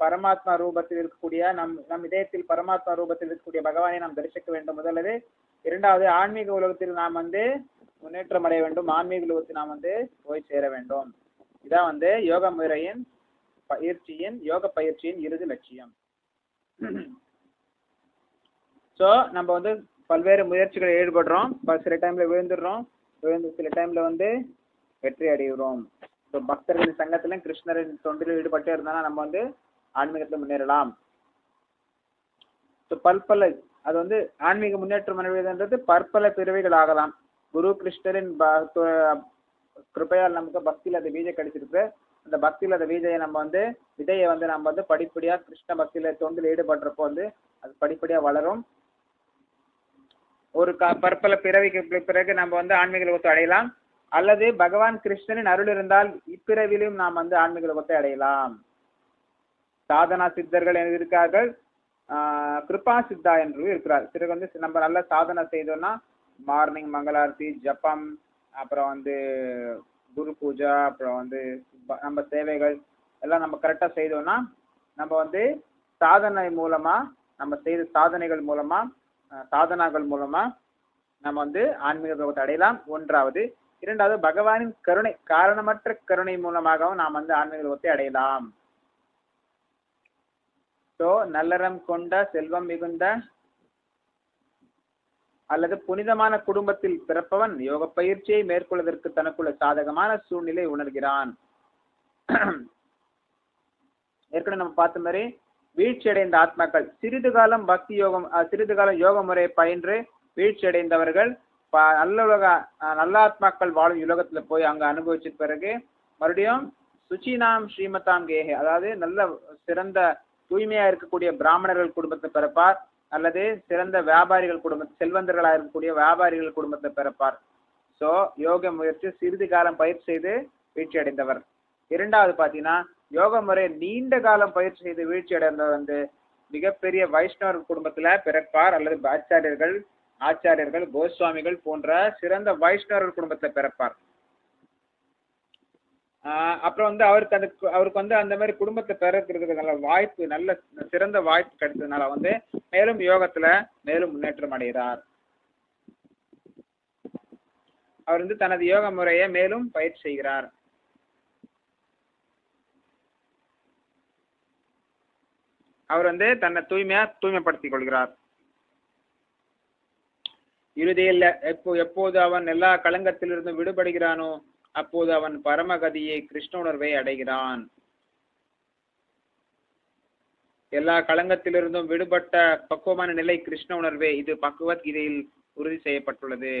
பரமாத்மா ரூபத்தில் இருக்கக்கூடிய நம் இதயத்தில் பரமாத்மா ரூபத்தில் இருக்கக்கூடிய பகவானை நாம் தரிசிக்க வேண்டும் முதலது. இரண்டாவது, ஆன்மீக உலகத்தில் நாம் வந்து முன்னேற்றம் அடைய வேண்டும், ஆன்மீக உலகத்தில் நாம் வந்து போய் சேர வேண்டும். இதான் வந்து யோக முறையின் யோக பயிற்சியின் இறுதி லட்சியம். ஸோ நம்ம வந்து பல்வேறு முயற்சிகளை ஈடுபடுறோம். சில டைம்ல விழுந்துடுறோம், சில டைம்ல வந்து வெற்றி அடைகிறோம். ஸோ பக்தர்களின் சங்கத்திலும் கிருஷ்ணரின் தொண்டிலும் ஈடுபட்டே இருந்தாலும் நம்ம வந்து ஆன்மீகத்தில் முன்னேறலாம். ஸோ பல்பல அது வந்து ஆன்மீக முன்னேற்றம் அடைவதுன்றது பற்பல பிறவிகள் ஆகலாம். குரு கிருஷ்ணரின் கிருபையால் நமக்கு பக்தியில் அந்த பீஜை கிடைச்சிருக்கு. அந்த பக்தியில் அந்த விதையை நம்ம வந்து படிப்படியா கிருஷ்ண பக்தியில தொண்டில் ஈடுபடுறப்போ வந்து அது படிப்படியா வளரும். ஒரு பற்பல பிறவிக்கு பிறகு நம்ம வந்து ஆன்மீக லோகத்தை அடையலாம். அல்லது பகவான் கிருஷ்ணனின் அருள் இருந்தால் இப்பிறவிலும் நாம் வந்து ஆன்மீக லோகத்தை அடையலாம். சாதனா சித்தர்கள் இருக்கார்கள், கிருபா சித்தா என்று இருக்கிறார். பிறகு வந்து நம்ம நல்ல சாதனை செய்தோம்னா மார்னிங் மங்களாரத்தி, ஜப்பம், அப்புறம் வந்து குரு பூஜா, அப்புறம் வந்து நம்ம சேவைகள் எல்லாம் நம்ம கரெக்டாக செய்தோம்னா நம்ம வந்து சாதனை மூலமா நம்ம செய்த சாதனைகள் மூலமா சாதனாக்கள் மூலமா நம்ம வந்து ஆன்மீக லோகத்தை அடையலாம். ஒன்றாவது. இரண்டாவது, பகவானின் கருணை, காரணமற்ற கருணை மூலமாகவும் நாம் வந்து ஆன்மீக லோகத்தை அடையலாம். ஸோ நல்லறம் கொண்ட செல்வம் மிகுந்த அல்லது புனிதமான குடும்பத்தில் பிறப்பவன் யோக பயிற்சியை மேற்கொள்வதற்கு தனக்குள்ள சாதகமான சூழ்நிலை உணர்கிறான். ஏற்கனவே நம்ம பார்த்த மாதிரி வீழ்ச்சி அடைந்த ஆத்மாக்கள் சிறிது காலம் பக்தி யோகம், சிறிது காலம் யோக முறையை பயின்று வீழ்ச்சி அடைந்தவர்கள் நல்ல ஆத்மாக்கள் வாழும் உலகத்துல போய் அங்க அனுபவிச்ச பிறகு மறுபடியும் சுச்சினாம் ஸ்ரீமதாம் கேஹே, அதாவது நல்ல சிறந்த தூய்மையா இருக்கக்கூடிய பிராமணர்கள் குடும்பத்தை பிறப்பார், அல்லது சிறந்த வியாபாரிகள் செல்வந்தர்களாக இருக்கக்கூடிய வியாபாரிகள் குடும்பத்தை பிறப்பார். ஸோ யோக முயற்சி சிறிது காலம் பயிற்சி செய்து வீழ்ச்சி அடைந்தவர். இரண்டாவது பார்த்தீங்கன்னா யோக முறை நீண்ட காலம் பயிற்சி செய்து வீழ்ச்சி அடைந்தவர் வந்து மிகப்பெரிய வைஷ்ணவர் குடும்பத்துல பிறப்பார், அல்லது ஆச்சாரியர்கள் கோஸ்வாமிகள் போன்ற சிறந்த வைஷ்ணவர் குடும்பத்துல பிறப்பார். அப்புறம் வந்து அவருக்கு வந்து அந்த மாதிரி குடும்பத்தை பிறக்கிறதுக்கு நல்ல சிறந்த வாய்ப்பு கிடைச்சதுனால வந்து மேலும் யோகத்துல மேலும் முன்னேற்றம் அடைகிறார். அவர் வந்து தனது யோக முறையை மேலும் பயிற்சி செய்கிறார். அவர் வந்து தன்னை தூய்மைப்படுத்திக் கொள்கிறார். இறுதியில் எப்போது அவன் எல்லா களங்கத்திலிருந்து விடுபடுகிறானோ அப்போது அவன் பரமகதியை கிருஷ்ண உணர்வை அடைகிறான். எல்லா களங்கத்திலிருந்தும் விடுபட்ட பக்குவமான நிலை கிருஷ்ண உணர்வே. இது பகவத்கீதையில் உறுதி செய்யப்பட்டுள்ளது.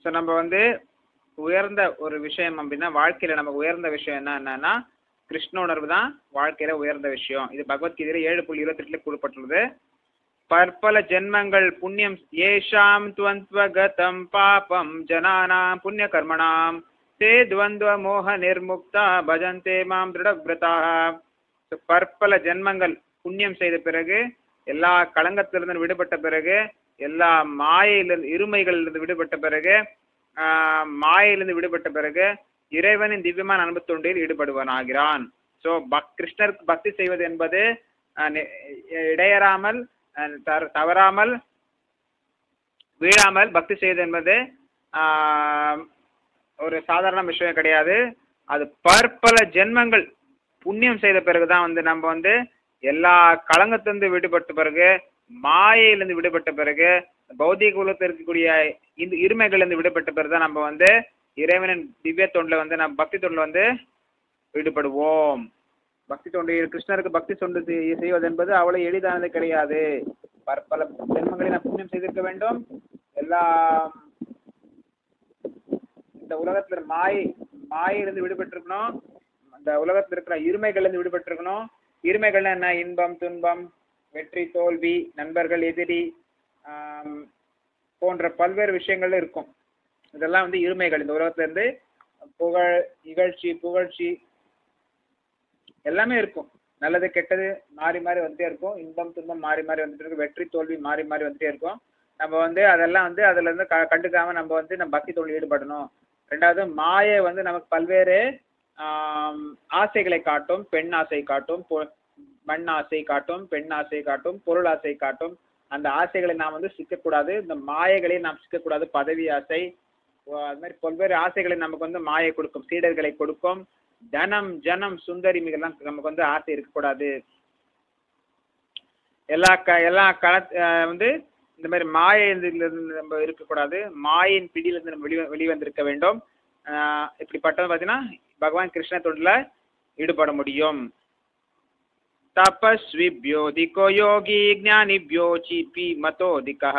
ஸோ நம்ம வந்து உயர்ந்த ஒரு விஷயம் அப்படின்னா வாழ்க்கையில நமக்கு உயர்ந்த விஷயம் என்னன்னா கிருஷ்ண உணர்வு தான் வாழ்க்கையில உயர்ந்த விஷயம். இது பகவத்கீதையில 7.28 கூறப்பட்டுள்ளது. பற்பல ஜென்மங்கள் புண்ணியம் ஏஷாம் துவந்த்வகதம் பாபம் ஜனானாம் புண்ணிய கர்மணாம் தே துவந்த்வ மோக நிர்முக்தா பஜந்தே மாம் திருடவ்ரதாக. பற்பல ஜென்மங்கள் புண்ணியம் செய்த பிறகு, எல்லா களங்கத்திலிருந்து விடுபட்ட பிறகு, எல்லா மாயையிலிருந்து இருமைகளிலிருந்து விடுபட்ட பிறகு, மாயையிலிருந்து விடுபட்ட பிறகு இறைவனின் திவ்யமான அன்பு தொண்டில் ஈடுபடுவனாகிறான். ஸோ கிருஷ்ணருக்கு பக்தி செய்வது என்பது இடையறாமல் தவறாமல் வீழாமல் பக்தி செய்வது என்பது ஒரு சாதாரண விஷயம் கிடையாது. அது பற்பல ஜென்மங்கள் புண்ணியம் செய்த பிறகுதான் வந்து நம்ம வந்து எல்லா களங்கத்திலிருந்து விடுபட்ட பிறகு, மாயையிலிருந்து விடுபட்ட பிறகு, பௌதிக உலகத்தில் இருக்கக்கூடிய இந்த இருமைகளிலிருந்து விடுபட்ட பிறகுதான் நம்ம வந்து இறைவனின் திவ்ய தொண்டில் வந்து நம்ம பக்தி தொண்டில் வந்து ஈடுபடுவோம். பக்தி தொண்டு கிருஷ்ணருக்கு பக்தி தொண்டு செய்வது என்பது அவ்வளவு எளிதானது கிடையாது. பல ஜென்மங்களை நாம் புண்ணியம் செய்திருக்க வேண்டும். எல்லா இந்த உலகத்துல மாயிலிருந்து விடுபட்டிருக்கணும். அந்த உலகத்தில் இருக்கிற இருமைகளிலிருந்து விடுபட்டிருக்கணும். இருமைகள்னா என்ன? இன்பம், துன்பம், வெற்றி, தோல்வி, நண்பர்கள், எதிரி போன்ற பல்வேறு விஷயங்கள் இருக்கும். இதெல்லாம் வந்து இருமைகள். இந்த உலகத்துல இருந்து புகழ்ச்சி எல்லாமே இருக்கும். நல்லது கெட்டது மாறி மாறி வந்துட்டே இருக்கும். இன்பம் துன்பம் மாறி மாறி வந்துட்டு இருக்கும். வெற்றி தோல்வி மாறி மாறி வந்துட்டே இருக்கும். நம்ம வந்து அதெல்லாம் வந்து அதுல இருந்து கண்டுக்காம நம்ம வந்து நம்ம பக்தி தொழில் ஈடுபடணும். ரெண்டாவது, மாயை வந்து நமக்கு பல்வேறு ஆசைகளை காட்டும், பெண் ஆசை காட்டும், மண் ஆசை காட்டும், பெண் ஆசை காட்டும், பொருள் ஆசை காட்டும். அந்த ஆசைகளை நாம் வந்து சிக்கக்கூடாது, இந்த மாயைகளை நாம் சிக்கக்கூடாது. பதவி ஆசை, அது மாதிரி பல்வேறு ஆசைகளை நமக்கு வந்து மாயை கொடுக்கும், சீடர்களை கொடுக்கும். தனம், ஜனம், சுந்தரிமிகள்லாம் நமக்கு வந்து ஆசை இருக்கக்கூடாது. எல்லா வந்து இந்த மாதிரி மாயிலிருந்து நம்ம இருக்கக்கூடாது. மாயின் பிடியிலிருந்து நம்ம வெளிவந்திருக்க வேண்டும். இப்படிப்பட்டது பார்த்தீங்கன்னா பகவான் கிருஷ்ண தொண்டில் ஈடுபட முடியும். तपस्विभ्योऽधिको योगी ज्ञानिभ्यो चीपी मतोऽधिकः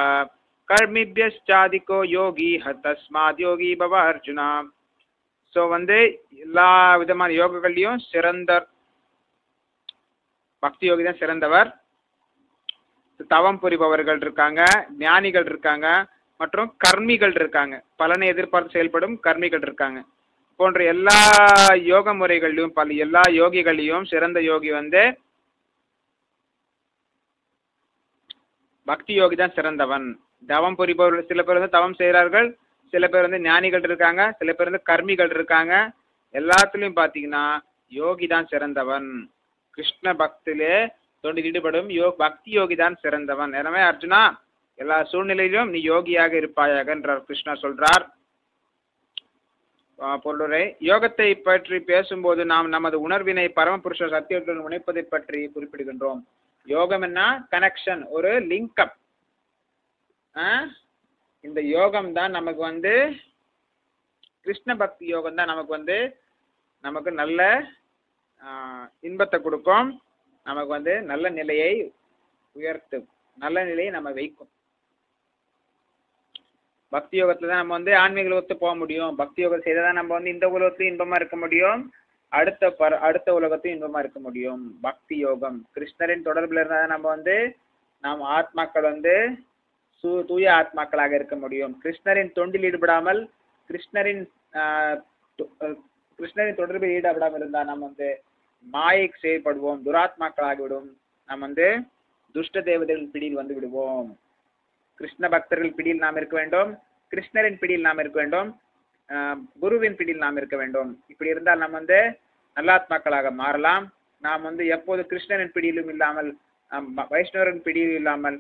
कर्मिभ्यश्चाधिको योगी तस्मात् योगी भव अर्जुना. ஸோ வந்து எல்லா விதமான யோகங்கள்லையும் சிறந்த பக்தி யோகி தான் சிறந்தவர். தவம் புரிபவர்கள் இருக்காங்க, ஞானிகள் இருக்காங்க, மற்றும் கர்மிகள் இருக்காங்க, பலனை எதிர்பார்த்து செயல்படும் கர்மிகள் இருக்காங்க. போன்ற எல்லா யோக முறைகளிலும் எல்லா யோகிகளையும் சிறந்த யோகி வந்து பக்தி யோகி தான் சிறந்தவன். தவம் புரிபவர்கள் சில பேர் வந்து தவம் செய்கிறார்கள், சில பேர் வந்து ஞானிகள் இருக்காங்க, சில பேர் வந்து கர்மிகள் இருக்காங்க. எல்லாத்துலேயும் பார்த்தீங்கன்னா யோகி தான் சிறந்தவன். கிருஷ்ண பக்தியிலே தொண்டில் ஈடுபடும் பக்தி யோகி தான் சிறந்தவன். எனவே அர்ஜுனா, எல்லா சூழ்நிலையிலும் நீ யோகியாக இருப்பாயாக என்றார் கிருஷ்ணர் சொல்றார். பொருளுரை, யோகத்தை பற்றி பேசும்போது நாம் நமது உணர்வினை பரமபுருஷ சத்தியத்துடன் உணைப்பதை பற்றி குறிப்பிடுகின்றோம். யோகம் என்ன? கனெக்ஷன், ஒரு லிங்க்அப். இந்த யோகம் தான் நமக்கு வந்து கிருஷ்ண பக்தி யோகம் தான் நமக்கு வந்து நமக்கு நல்ல இன்பத்தை கொடுக்கும், நமக்கு வந்து நல்ல நிலையை உயர்த்தும், நல்ல நிலையை நம்ம வைக்கும். பக்தி யோகத்துல தான் நம்ம வந்து ஆன்மீக உலகத்து போக முடியும். பக்தி யோகம் செய்தால் தான் நம்ம வந்து இந்த உலகத்துலையும் இன்பமா இருக்க முடியும், அடுத்த உலகத்தையும் இன்பமா இருக்க முடியும். பக்தி யோகம் கிருஷ்ணரின் தொடர்பில் இருந்தால் தான் நம்ம வந்து நாம் ஆத்மாக்கள் வந்து தூய ஆத்மாக்களாக இருக்க முடியும். கிருஷ்ணரின் தொண்டில் ஈடுபடாமல் கிருஷ்ணரின் தொடர்பில் ஈடுபடாமல் இருந்தால் நம்ம வந்து மாயைக்கு செயல்படுவோம், துராத்மாக்களாகிவிடும். நாம் வந்து துஷ்ட தேவதைகளின் பிடியில் வந்து விடுவோம். கிருஷ்ண பக்தர்கள் பிடியில் நாம் இருக்க வேண்டும், கிருஷ்ணரின் பிடியில் நாம் இருக்க வேண்டும், குருவின் பிடியில் நாம் இருக்க வேண்டும். இப்படி இருந்தால் நாம் வந்து நல்லாத்மாக்களாக மாறலாம். நாம் வந்து எப்போது கிருஷ்ணரின் பிடியிலும் இல்லாமல், வைஷ்ணவரின் பிடியிலும் இல்லாமல்,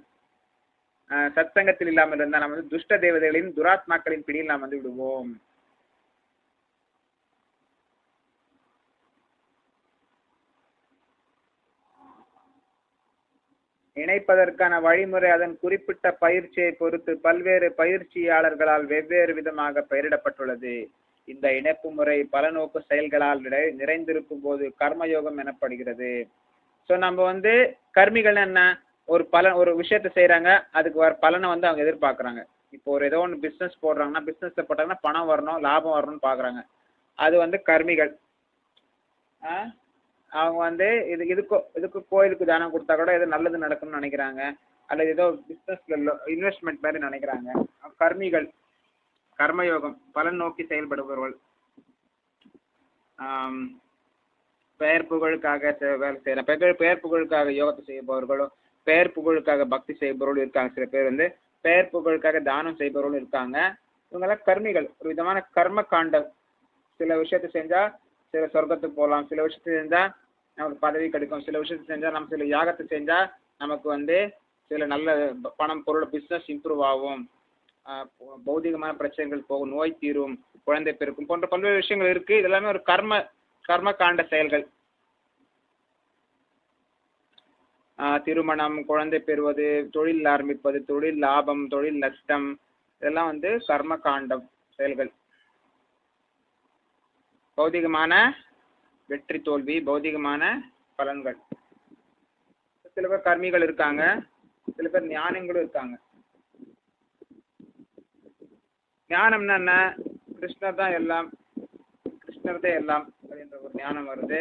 சத்சங்கத்தில் இல்லாமல் இருந்தால் நாம் வந்து துஷ்ட தேவதைகளின் துராத்மாக்களின் பிடியில் நாம் வந்து விடுவோம். இணைப்பதற்கான வழிமுறை அதன் குறிப்பிட்ட பயிற்சியை பொறுத்து பல்வேறு பயிற்சியாளர்களால் வெவ்வேறு விதமாக பெயரிடப்பட்டுள்ளது. இந்த இணைப்பு முறை பல நோக்கு செயல்களால் நிறைந்திருக்கும் போது கர்மயோகம் எனப்படுகிறது. ஸோ நம்ம வந்து கர்மிகள் என்ன, ஒரு விஷயத்தை செய்யறாங்க, அதுக்கு வர பலனை வந்து அவங்க எதிர்பார்க்குறாங்க. இப்போ ஒரு ஏதோ ஒன்று பிஸ்னஸ் போடுறாங்கன்னா, பிஸ்னஸ்ல போட்டாங்கன்னா பணம் வரணும், லாபம் வரணும்னு பார்க்குறாங்க. அது வந்து கர்மிகள். அவங்க வந்து இதுக்கு கோயிலுக்கு தானம் கொடுத்தா கூட ஏதோ நல்லது நடக்கும்னு நினைக்கிறாங்க, அல்லது ஏதோ பிஸ்னஸ்ல இன்வெஸ்ட்மெண்ட் மாதிரி நினைக்கிறாங்க. கர்மிகள், கர்மயோகம் பலன் நோக்கி செயல்படுபவர்கள். பெயர் புகழுக்காக வேலை செய்யற பெயர் புகழுக்காக யோகத்தை செய்பவர்களும் பெயர் புகழுக்காக பக்தி செய்பவர்களும் இருக்காங்க. சில பேர் வந்து பெயர் புகழுக்காக தானம் செய்பவர்களும் இருக்காங்க. இவங்கெல்லாம் கர்மிகள். ஒரு விதமான கர்ம காண்டம். சில விஷயத்தை செஞ்சா சில சொர்க்கத்துக்கு போகலாம், சில விஷயத்தை செஞ்சா நமக்கு பதவி கிடைக்கும், சில விஷயத்தை செஞ்சா நம்ம சில யாகத்தை செஞ்சா நமக்கு வந்து சில நல்ல பணம் பொருள் பிஸ்னஸ் இம்ப்ரூவ் ஆகும், பௌதிகமான பிரச்சனைகள் போகும், நோய் தீரும், குழந்தை பெருக்கும் போன்ற பல்வேறு விஷயங்கள் இருக்கு. இதெல்லாமே ஒரு கர்ம காண்ட செயல்கள். திருமணம், குழந்தை பெறுவது, தொழில் ஆரம்பிப்பது, தொழில் லாபம், தொழில் நஷ்டம், இதெல்லாம் வந்து கர்ம காண்டம் செயல்கள். பௌதிகமான வெற்றி தோல்வி, பௌதிகமான பலன்கள். சில பேர் கர்மிகள் இருக்காங்க, சில பேர் ஞானங்களும் இருக்காங்க. ஞானம்னா என்ன? கிருஷ்ணர் தான் எல்லாம், கிருஷ்ணர் தான் எல்லாம் அப்படின்ற ஒரு ஞானம் வருது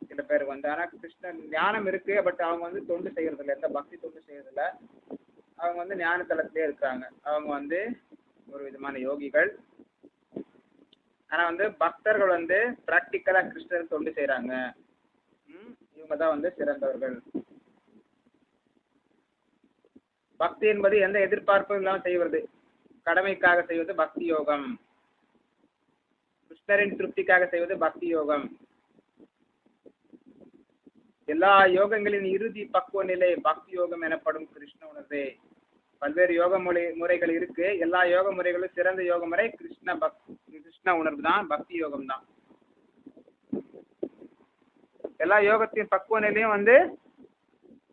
சில பேருக்கு வந்து. ஆனால் கிருஷ்ணர் ஞானம் இருக்கு, பட் அவங்க வந்து தொண்டு செய்யறதில்ல, எந்த பக்தி தொண்டு செய்யறதில்ல. அவங்க வந்து ஞான தளத்திலே இருக்காங்க. அவங்க வந்து ஒரு விதமான யோகிகள். ஆனால் வந்து பக்தர்கள் வந்து ப்ராக்டிக்கலாக கிருஷ்ணர் தொண்டு செய்கிறாங்க. இவங்க தான் வந்து சிறந்தவர்கள். பக்தி என்பது எந்த எதிர்பார்ப்பும் இல்லாமல் செய்வது, கடமைக்காக செய்வது பக்தி யோகம். கிருஷ்ணரின் திருப்திக்காக செய்வது பக்தி யோகம். எல்லா யோகங்களின் இறுதி பக்குவ நிலை பக்தி யோகம் எனப்படும் கிருஷ்ண உணர்வே. பல்வேறு யோக முறைகள் இருக்கு. எல்லா யோக முறைகளும் சிறந்த யோக முறை கிருஷ்ண உணர்வு தான், பக்தி யோகம் தான். எல்லா யோகத்தின் பக்குவ நிலையும் வந்து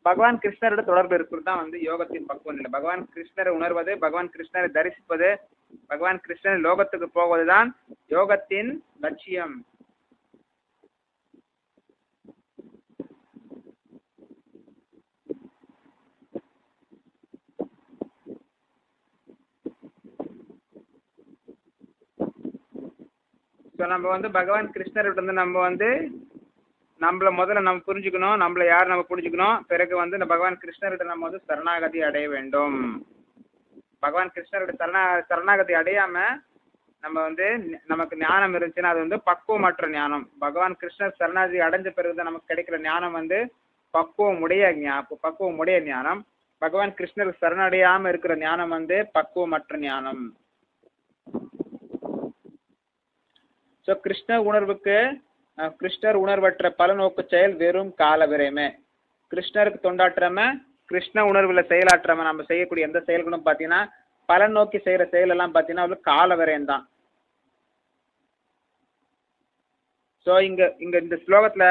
பகவான் கிருஷ்ணரோட தொடர்பு இருக்கிறது தான் வந்து யோகத்தின் பக்குவ நிலை. பகவான் கிருஷ்ணரை உணர்வது, பகவான் கிருஷ்ணரை தரிசிப்பது, பகவான் கிருஷ்ணர் லோகத்துக்கு போவதுதான் யோகத்தின் லட்சியம். நம்ம வந்து பகவான் கிருஷ்ணர்கிட்ட வந்து நம்ம வந்து நம்மள முதல்ல நம்ம புரிஞ்சுக்கணும், நம்மள யார் நம்ம புரிஞ்சுக்கணும். பிறகு வந்து இந்த பகவான் கிருஷ்ணர்கிட்ட நம்ம வந்து சரணாகதி அடைய வேண்டும். பகவான் கிருஷ்ணர்கிட்ட சரணாகதி அடையாம நம்ம வந்து நமக்கு ஞானம் இருந்துச்சுன்னா அது வந்து பக்குவமற்ற ஞானம். பகவான் கிருஷ்ணர் சரணாகதி அடைஞ்ச பிறகு நமக்கு கிடைக்கிற ஞானம் வந்து பக்குவமுடைய ஞானம். பகவான் கிருஷ்ணர் சரணடையாம இருக்கிற ஞானம் வந்து பக்குவமற்ற ஞானம். ஸோ கிருஷ்ணர் உணர்வற்ற பலநோக்கு செயல் வெறும் கால விரயமே. கிருஷ்ணருக்கு தொண்டாற்றாம, கிருஷ்ண உணர்வுல செயலாற்றாம நம்ம செய்யக்கூடிய எந்த செயல்களும் பார்த்தீங்கன்னா பலன் நோக்கி செய்யற செயல் எல்லாம் பார்த்தீங்கன்னா அவளுக்கு கால விரயம் தான். ஸோ இங்க இந்த ஸ்லோகத்துல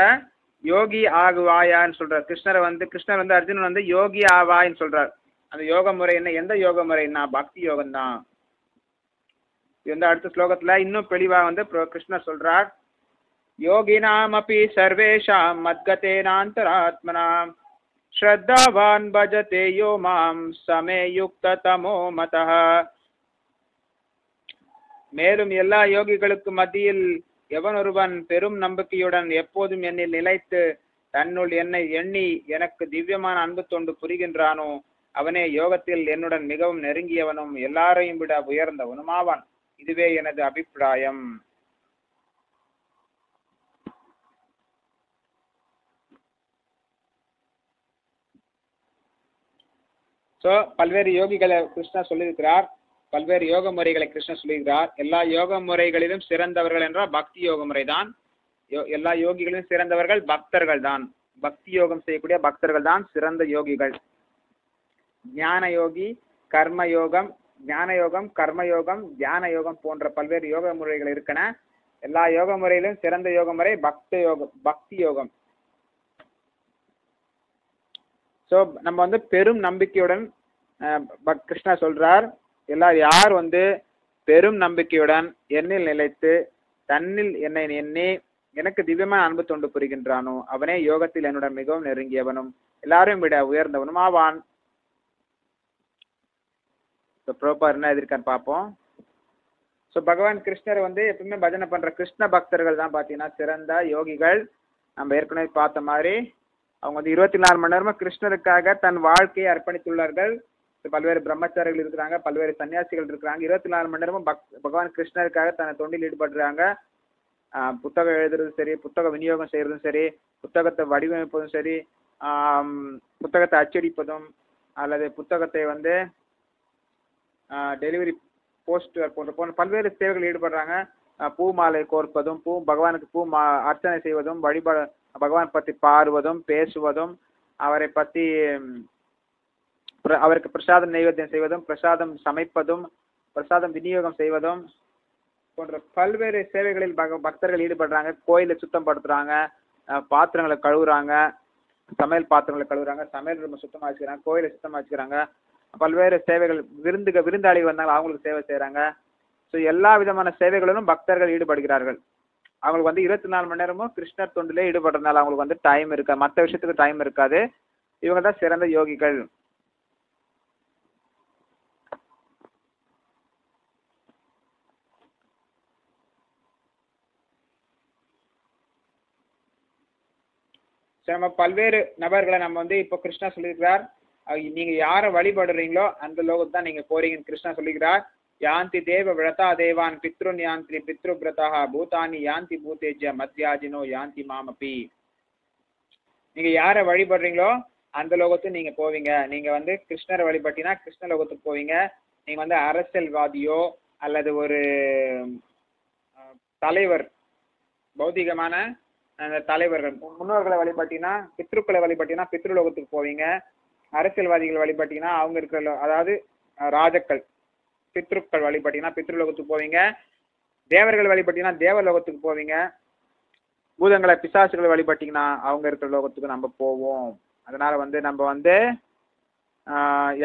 யோகி ஆகுவாயான்னு சொல்றார். கிருஷ்ணர் வந்து அர்ஜுனன் வந்து யோகி ஆவாயின்னு சொல்றார். அந்த யோக முறை என்ன, எந்த யோக முறைன்னா பக்தி யோகம் தான். இது வந்து அடுத்த ஸ்லோகத்துல இன்னும் தெளிவா வந்து கிருஷ்ணர் சொல்றார். யோகினாம் அப்பி சர்வேஷாம் மத்கதேனாந்தராத்மனாம் ஸ்ரத்தாவான் பஜதே யோ மாம் சமே யுக்த தமோ மதஹ. மேலும் எல்லா யோகிகளுக்கு மத்தியில் எவன் ஒருவன் பெரும் நம்பிக்கையுடன் எப்போதும் என்னில் நிலைத்து தன்னுள் என்னை எண்ணி எனக்கு திவ்யமான அன்பு தொண்டு புரிகின்றானோ அவனே யோகத்தில் என்னுடன் மிகவும் நெருங்கியவனும் எல்லாரையும் விட உயர்ந்தவனுமாவான். இதுவே எனது அபிப்பிராயம். ஸோ பல்வேறு யோகிகளை கிருஷ்ணா சொல்லியிருக்கிறார், பல்வேறு யோக முறைகளை கிருஷ்ணா சொல்லியிருக்கிறார். எல்லா யோக முறைகளிலும் சிறந்தவர்கள் என்றால் பக்தி யோக முறை தான். எல்லா யோகிகளிலும் சிறந்தவர்கள் பக்தர்கள் தான். பக்தி யோகம் செய்யக்கூடிய பக்தர்கள் தான் சிறந்த யோகிகள். ஞான யோகி, கர்மயோகம், ஞான யோகம், கர்மயோகம், தியான யோகம் போன்ற பல்வேறு யோக முறைகள் இருக்கன. எல்லா யோக முறையிலும் சிறந்த யோக முறை பக்தி யோகம். ஸோ நம்ம வந்து பெரும் நம்பிக்கையுடன் கிருஷ்ணா சொல்றார், யார் வந்து பெரும் நம்பிக்கையுடன் என்னில் நிலைத்து தன்னில் என்னை எண்ணி எனக்கு திவ்யமான அன்பு தொண்டு புரிகின்றானோ அவனே யோகத்தில் என்னுடன் மிகவும் நெருங்கியவனும் எல்லாரையும் விட உயர்ந்தவனும் ஆவான். ப்ரோப்பர் என்ன எதிர்க்கான்னு பார்ப்போம். ஸோ பகவான் கிருஷ்ணர் வந்து எப்பவுமே பஜனை பண்ற கிருஷ்ண பக்தர்கள் தான் பார்த்தீங்கன்னா சிறந்த யோகிகள். நம்ம ஏற்கனவே பார்த்த மாதிரி அவங்க வந்து 24 மணி நேரமும் கிருஷ்ணருக்காக தன் வாழ்க்கையை அர்ப்பணித்துள்ளார்கள். பல்வேறு பிரம்மச்சாரிகள் இருக்கிறாங்க, பல்வேறு சன்னியாசிகள் இருக்கிறாங்க. 24 மணி நேரமும் பகவான் கிருஷ்ணருக்காக தன்னை தொண்டில் ஈடுபடுறாங்க. புத்தகம் எழுதுறதும் சரி, புத்தக விநியோகம் செய்யறதும் சரி, புத்தகத்தை வடிவமைப்பதும் சரி, புத்தகத்தை அச்சடிப்பதும் அல்லது புத்தகத்தை வந்து டெலிவரி போஸ்டர் போன்ற பல்வேறு சேவைகள் ஈடுபடுறாங்க. பூ மாலை கோர்ப்பதும், பகவானுக்கு அர்ச்சனை செய்வதும், பகவான் பற்றி பாடுவதும், பேசுவதும், அவருக்கு பிரசாதம் நைவேத்தியம் செய்வதும், பிரசாதம் சமைப்பதும், பிரசாதம் விநியோகம் செய்வதும் போன்ற பல்வேறு சேவைகளில் பக்தர்கள் ஈடுபடுறாங்க. கோயிலை சுத்தம் படுத்துறாங்க, பாத்திரங்களை கழுவுறாங்க, சமையல் பாத்திரங்களை கழுவுறாங்க, சமையல் ரொம்ப சுத்தமாக வச்சுக்கிறாங்க, கோயிலை சுத்தமாக வச்சுக்கிறாங்க. பல்வேறு சேவைகள், விருந்தாளிகள் வந்தாங்க அவங்களுக்கு சேவை செய்கிறாங்க. ஸோ எல்லா விதமான சேவைகளிலும் பக்தர்கள் ஈடுபடுகிறார்கள். அவங்களுக்கு வந்து 24 மணி நேரமும் கிருஷ்ணர் தொண்டிலே ஈடுபடுறதுனால அவங்களுக்கு வந்து டைம் இருக்காது, மற்ற விஷயத்துக்கு டைம் இருக்காது. இவங்க தான் சிறந்த யோகிகள். நம்ம பல்வேறு நபர்களை நம்ம வந்து இப்போ கிருஷ்ணா சொல்லியிருக்கிறார், நீங்க யாரை வழிபடுறீங்களோ அந்த லோகத்தை தான் நீங்க போறீங்கன்னு கிருஷ்ணா சொல்லிக்கிறார். யாந்தி தேவ விரதா தேவான் பித்ருன் யாந்தி பித்ரு விரதா பூதானி யாந்தி பூதேஜ மத்யாஜினோ யாந்தி மாமபி. நீங்க யாரை வழிபடுறீங்களோ அந்த லோகத்துக்கு நீங்க போவீங்க. நீங்க வந்து கிருஷ்ணரை வழிபட்டீங்கன்னா கிருஷ்ண லோகத்துக்கு போவீங்க. நீங்க வந்து அரசியல்வாதியோ அல்லது ஒரு தலைவர், பௌதிகமான அந்த தலைவர்கள் முன்னோர்களை வழிபட்டீங்கன்னா, பித்ருக்களை வழிபட்டீங்கன்னா பித்ருலோகத்துக்கு போவீங்க. அரசியல்வாதிகள் வழிபட்டீங்கன்னா அவங்க இருக்கிற, அதாவது ராஜக்கள் பித்ருக்கள் வழிபட்டீங்கன்னா பித்ருலோகத்துக்கு போவீங்க. தேவர்கள் வழிபட்டீங்கன்னா தேவலோகத்துக்கு போவீங்க. பூதங்களை பிசாசுகளை வழிபட்டீங்கன்னா அவங்க இருக்கிற லோகத்துக்கு நம்ம போவோம். அதனால வந்து நம்ம வந்து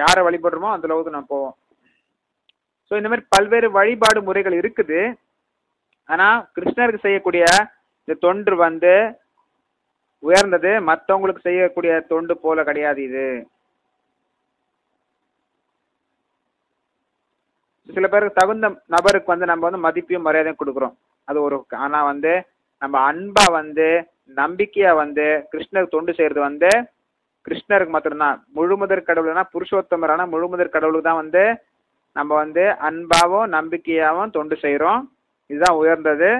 யாரை வழிபடுறோமோ அந்த லோகத்துக்கு நம்ம போவோம். ஸோ இந்த மாதிரி பல்வேறு வழிபாடு முறைகள் இருக்குது. ஆனால் கிருஷ்ணருக்கு செய்யக்கூடிய இந்த தொண்டு வந்து உயர்ந்தது, மற்றவங்களுக்கு செய்யக்கூடிய தொண்டு போல கிடையாது இது. சில பேருக்கு தகுந்த நபருக்கு வந்து நம்ம வந்து மதிப்பையும் மரியாதையும் கொடுக்குறோம், அது ஒரு. ஆனால் வந்து நம்ம அன்பா வந்து நம்பிக்கையா வந்து கிருஷ்ணருக்கு தொண்டு செய்யறது வந்து கிருஷ்ணருக்கு மாத்திரம்தான். முழுமுதற் கடவுள்னா புருஷோத்தமரான முழுமுதற் கடவுளுக்கு தான் வந்து நம்ம வந்து அன்பாவும் நம்பிக்கையாவும் தொண்டு செய்கிறோம். இதுதான் உயர்ந்தது.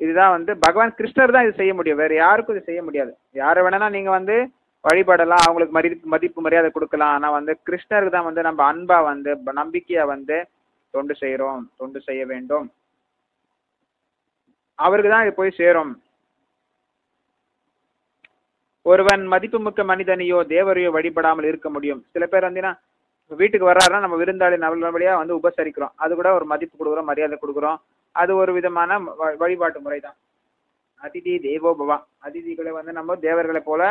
இதுதான் வந்து பகவான் கிருஷ்ணர் தான் இது செய்ய முடியும், வேறு யாருக்கும் இது செய்ய முடியாது. யாரை வேணா நீங்கள் வந்து வழிபடலாம், அவங்களுக்கு மதிப்பு மரியாதை கொடுக்கலாம். ஆனால் வந்து கிருஷ்ணருக்கு தான் வந்து நம்ம அன்பா வந்து நம்பிக்கையாக வந்து தொண்டு செய்கிறோம், தொண்டு செய்ய வேண்டும். அவருக்கு தான் இது போய் சேரும். ஒருவன் மதிப்புமிக்க மனிதனையோ தேவரையோ வழிபடாமல் இருக்க முடியும். சில பேர் வந்தீங்கன்னா வீட்டுக்கு வர்றாருன்னா நம்ம விருந்தாளி நல்லபடியாக வந்து உபசரிக்கிறோம், அது கூட ஒரு மதிப்பு கொடுக்குறோம், மரியாதை கொடுக்குறோம். அது ஒரு விதமான வழிபாட்டு முறை தான். அதிதி தேவோ பவா, அதிதிகளை வந்து நம்ம தேவர்களை போல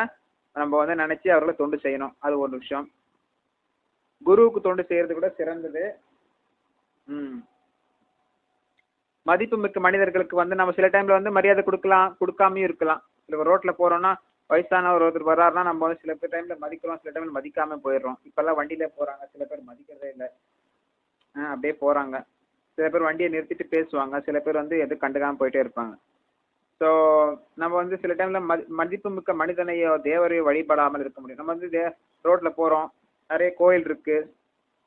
நம்ம வந்து நினைச்சு அவர்களை தொண்டு செய்யணும், அது ஒரு விஷயம். குருவுக்கு தொண்டு செய்யறது கூட சிறந்தது. மதிப்பு மிக்க மனிதர்களுக்கு வந்து நம்ம சில டைம்ல வந்து மரியாதை கொடுக்கலாம், கொடுக்காமையும் இருக்கலாம். சில ரோட்ல போறோம்னா வயசானவர் ஒருத்தர் வர்றாருன்னா நம்ம வந்து சில பேர் டைம்ல மதிக்கிறோம், சில டைம்ல மதிக்காம போயிடுறோம். இப்பெல்லாம் வண்டியில போறாங்க, சில பேர் மதிக்கிறதே இல்லை, அப்படியே போறாங்க. சில பேர் வண்டியை நிறுத்திட்டு பேசுவாங்க, சில பேர் வந்து எதுவும் கண்டுக்காம போயிட்டே இருப்பாங்க. ஸோ நம்ம வந்து சில டைம்ல மதிப்பு மிக்க மனிதனையோ தேவரையோ வழிபடாமல் இருக்க முடியும். நம்ம வந்து ரோட்ல போறோம், நிறைய கோயில் இருக்கு,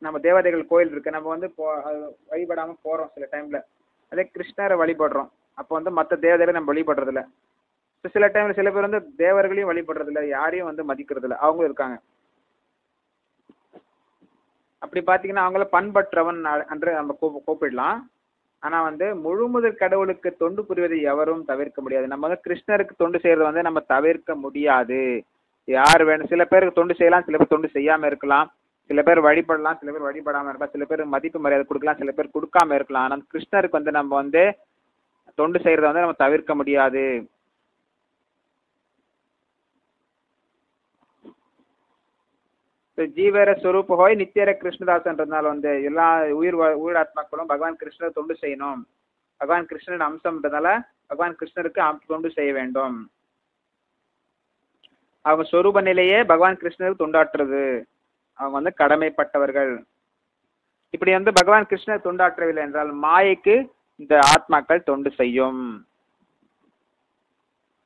நம்ம தேவதைகள் கோயில் இருக்கு, நம்ம வந்து வழிபடாம போறோம் சில டைம்ல. அதே கிருஷ்ணரை வழிபடுறோம், அப்போ வந்து மற்ற தேவதைகளை நம்ம வழிபடுறது இல்லை. சில டைம்ல சில பேர் வந்து தேவர்களையும் வழிபடுறது இல்லை, யாரையும் வந்து மதிக்கிறது இல்லை, அவங்களும் இருக்காங்க. அப்படி பார்த்தீங்கன்னா அவங்கள பண்பற்றவன் என்று நம்ம கூப்பிடலாம். ஆனால் வந்து முழுமுதற் கடவுளுக்கு தொண்டு புரிவதை எவரும் தவிர்க்க முடியாது. நம்ம வந்து கிருஷ்ணருக்கு தொண்டு செய்யறது வந்து நம்ம தவிர்க்க முடியாது. யார் வேணும், சில பேருக்கு தொண்டு செய்யலாம், சில பேர் தொண்டு செய்யாமல் இருக்கலாம், சில பேர் வழிபடலாம், சில பேர் வழிபடாமல் இருக்கலாம், சில பேர் மதிப்பு மரியாதை கொடுக்கலாம், சில பேர் கொடுக்காம இருக்கலாம். ஆனால் கிருஷ்ணருக்கு வந்து நம்ம வந்து தொண்டு செய்யறத வந்து நம்ம தவிர்க்க முடியாது. ஜீவர ஸ்வரூப் ஹோய் நித்தியர கிருஷ்ணதாசன்றதுனால வந்து எல்லா உயிராத்மாக்களும் பகவான் கிருஷ்ணர் தொண்டு செய்யணும். பகவான் கிருஷ்ணன் அம்சம்ன்றதுனால பகவான் கிருஷ்ணருக்கு தொண்டு செய்ய வேண்டும். அவங்க ஸ்வரூப நிலையே பகவான் கிருஷ்ணருக்கு தொண்டாற்றுறது, அவங்க வந்து கடமைப்பட்டவர்கள். இப்படி வந்து பகவான் கிருஷ்ணர் தொண்டாற்றவில்லை என்றால் மாயைக்கு இந்த ஆத்மாக்கள் தொண்டு செய்யும்.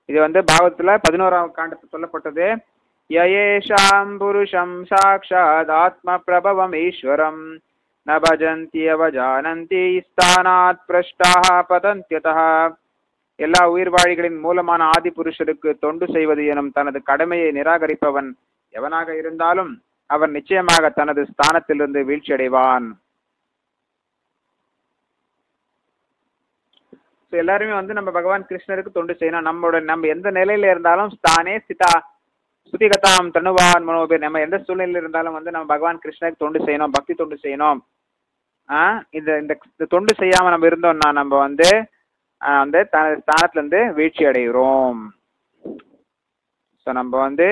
இது வந்து பாகவத்துல 11ஆம் காண்டத்தில் சொல்லப்பட்டது. யயேஷாம் புருஷம் சாக்ஷாத் ஆத்ம பிரபவம் ஈஸ்வரம் ந பஜந்தி அவஜானந்தி ஸ்தானாத் பிரஷ்டாஹ பதந்த்யதஹ. எல்லா உயிர்வாழிகளின் மூலமான ஆதி புருஷருக்கு தொண்டு செய்வது எனும் தனது கடமையை நிராகரிப்பவன் எவனாக இருந்தாலும் அவன் நிச்சயமாக தனது ஸ்தானத்திலிருந்து வீழ்ச்சி அடைவான். எல்லாருமே வந்து நம்ம பகவான் கிருஷ்ணருக்கு தொண்டு செய்யணும். நம்ம எந்த நிலையில இருந்தாலும் ஸ்தானே சிதா சுதிகதாம் தனுவான் மனோபேர், நம்ம எந்த சூழ்நிலையில் இருந்தாலும் வந்து நம்ம பகவான் கிருஷ்ணருக்கு தொண்டு செய்யணும், பக்தி தொண்டு செய்யணும். இந்த தொண்டு செய்யாம நம்ம இருந்தோம்னா நம்ம வந்து அந்த ஸ்தானத்துல இருந்து வீழ்ச்சி அடைகிறோம். ஸோ நம்ம வந்து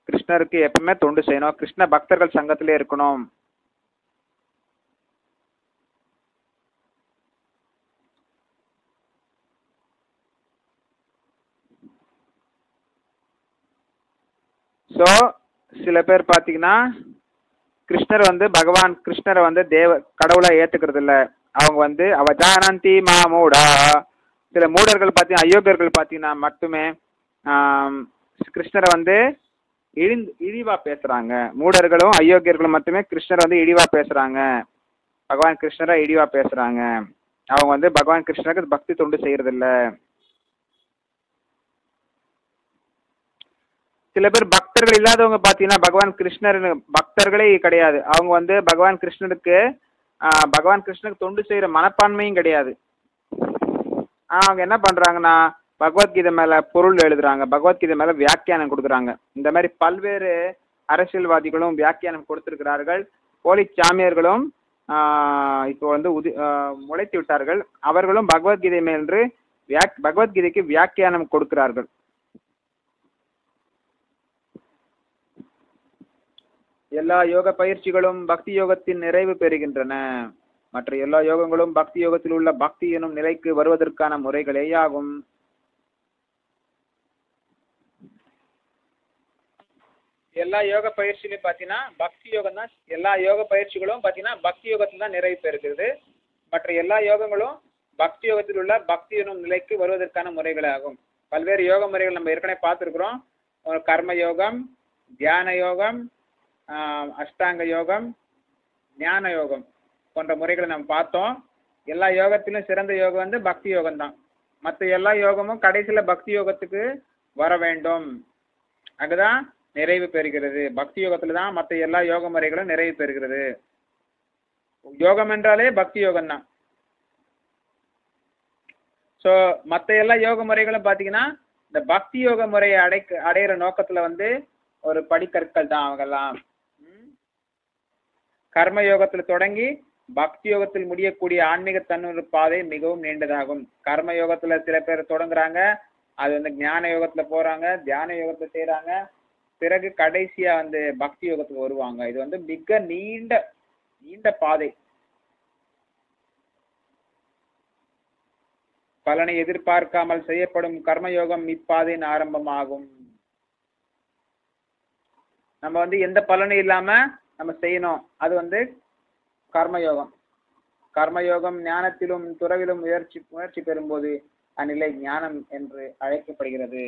கிருஷ்ணருக்கு எப்பவுமே தொண்டு செய்யணும், கிருஷ்ண பக்தர்கள் சங்கத்திலே இருக்கணும். ஸோ சில பேர் பார்த்தீங்கன்னா கிருஷ்ணர் வந்து பகவான் கிருஷ்ணரை வந்து கடவுளை ஏற்றுக்கிறது இல்லை. அவங்க வந்து அவஜானந்தி மாமூடா, சில மூடர்கள் பார்த்தீங்கன்னா அயோக்கியர்கள் பார்த்தீங்கன்னா மட்டுமே கிருஷ்ணரை வந்து இழிவா பேசுறாங்க. மூடர்களும் அயோக்கியர்களும் மட்டுமே கிருஷ்ணரை வந்து இழிவா பேசுறாங்க, பகவான் கிருஷ்ணரை இழிவா பேசுறாங்க. அவங்க வந்து பகவான் கிருஷ்ணருக்கு பக்தி தொண்டு செய்யறது இல்லை. சில பேர் பக்தர்கள் இல்லாதவங்க பார்த்தீங்கன்னா பகவான் கிருஷ்ணர் பக்தர்களே கிடையாது, அவங்க வந்து பகவான் கிருஷ்ணருக்கு தொண்டு செய்கிற மனப்பான்மையும் கிடையாது. அவங்க என்ன பண்ணுறாங்கன்னா பகவத்கீதை மேலே பொருள் எழுதுறாங்க, பகவத்கீதை மேலே வியாக்கியானம் கொடுக்குறாங்க. இந்த மாதிரி பல்வேறு அரசியல்வாதிகளும் வியாக்கியானம் கொடுத்திருக்கிறார்கள். போலி சாமியார்களும் இப்போ வந்து முளைத்து விட்டார்கள். அவர்களும் பகவத்கீதை மேன்று பகவத்கீதைக்கு வியாக்கியானம் கொடுக்கிறார்கள். எல்லா யோக பயிற்சிகளும் பக்தி யோகத்தின் நிறைவு பெறுகின்றன. மற்ற எல்லா யோகங்களும் பக்தி யோகத்தில் உள்ள பக்தி எனும் நிலைக்கு வருவதற்கான முறைகளேயாகும். எல்லா யோக பயிற்சியிலும் பார்த்தீங்கன்னா பக்தி யோகம் தான். எல்லா யோக பயிற்சிகளும் பார்த்தீங்கன்னா பக்தி யோகத்தில் தான் நிறைவு பெறுகிறது. மற்ற எல்லா யோகங்களும் பக்தி யோகத்தில் உள்ள பக்தி எனும் நிலைக்கு வருவதற்கான முறைகளாகும். பல்வேறு யோக முறைகள் நம்ம ஏற்கனவே பார்த்துருக்குறோம். கர்ம யோகம், தியான யோகம், அஷ்டாங்க யோகம், ஞான யோகம் போன்ற முறைகளை நம்ம பார்த்தோம். எல்லா யோகத்திலும் சிறந்த யோகம் வந்து பக்தி யோகம் தான். மற்ற எல்லா யோகமும் கடைசியில் பக்தி யோகத்துக்கு வர வேண்டும். அதுதான் நிறைவு பெறுகிறது. பக்தி யோகத்தில் தான் மற்ற எல்லா யோக முறைகளும் நிறைவு பெறுகிறது. யோகம் என்றாலே பக்தி யோகம் தான். ஸோ மற்ற எல்லா யோக முறைகளும் பார்த்தீங்கன்னா இந்த பக்தி யோக முறையை அடையிற நோக்கத்தில் வந்து ஒரு படிக்கற்கள் தான் அவங்கெல்லாம். கர்ம யோகத்தில் தொடங்கி பக்தி யோகத்தில் முடியக்கூடிய ஆன்மீக தன்னுறு பாதை மிகவும் நீண்டதாகும். கர்ம யோகத்தில் சில பேர் தொடங்குறாங்க, அது வந்து ஞான யோகத்தில் போகிறாங்க, தியான யோகத்தில் செய்கிறாங்க, பிறகு கடைசியா வந்து பக்தி யோகத்துக்கு வருவாங்க. இது வந்து மிக நீண்ட பாதை. பலனை எதிர்பார்க்காமல் செய்யப்படும் கர்மயோகம் இப்பாதையின் ஆரம்பமாகும். நம்ம வந்து எந்த பலனும் இல்லாம நம்ம செய்யணும், அது வந்து கர்மயோகம். கர்மயோகம் ஞானத்திலும் துறவிலும் முயற்சி பெறும்போது அந்நிலை ஞானம் என்று அழைக்கப்படுகிறது.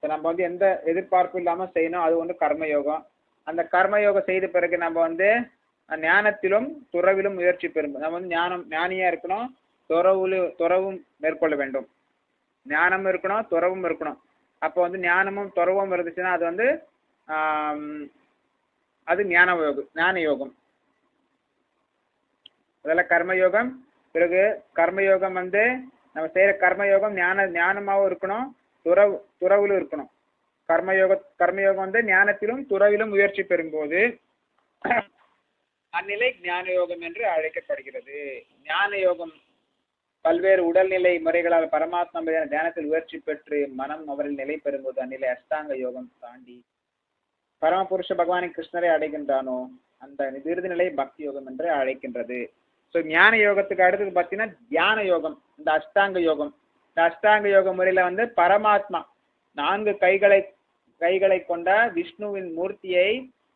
நம்ம வந்து எந்த எதிர்பார்ப்பும் இல்லாமல் செய்யணும், அது வந்து கர்மயோகம். அந்த கர்மயோகம் செய்த பிறகு நம்ம வந்து ஞானத்திலும் துறவிலும் முயற்சி பெறும். நம்ம வந்து ஞானியா இருக்கணும், துறவும் மேற்கொள்ள வேண்டும். ஞானமும் இருக்கணும், துறவும் இருக்கணும். அப்போ வந்து ஞானமும் துறவும் இருந்துச்சுன்னா அது வந்து அது ஞான யோகம். அதெல்லாம் கர்மயோகம். பிறகு கர்மயோகம் வந்து நம்ம செய்யற கர்மயோகம் ஞானமாகவும் இருக்கணும், துறவிலும் இருக்கணும். கர்மயோகம் வந்து ஞானத்திலும் துறவிலும் முயற்சி பெறும்போது அந்நிலை ஞான யோகம் என்று அழைக்கப்படுகிறது. ஞான யோகம் பல்வேறு உடல்நிலை முறைகளால் பரமாத்மா மீதான தியானத்தில் முயற்சி பெற்று மனம் அவரில் நிலை பெறும்போது அந்நிலை அஷ்டாங்க யோகம் தாண்டி பரமபுருஷ பகவானின் கிருஷ்ணரை அடைகின்றானோ அந்த இறுதி நிலை பக்தி யோகம் என்று அழைக்கின்றது. ஸோ ஞான யோகத்துக்கு அடுத்தது பார்த்தீங்கன்னா தியான யோகம். இந்த அஷ்டாங்க யோகம், இந்த அஷ்டாங்க யோக முறையில வந்து பரமாத்மா 4 கைகளை கொண்ட விஷ்ணுவின் மூர்த்தியை,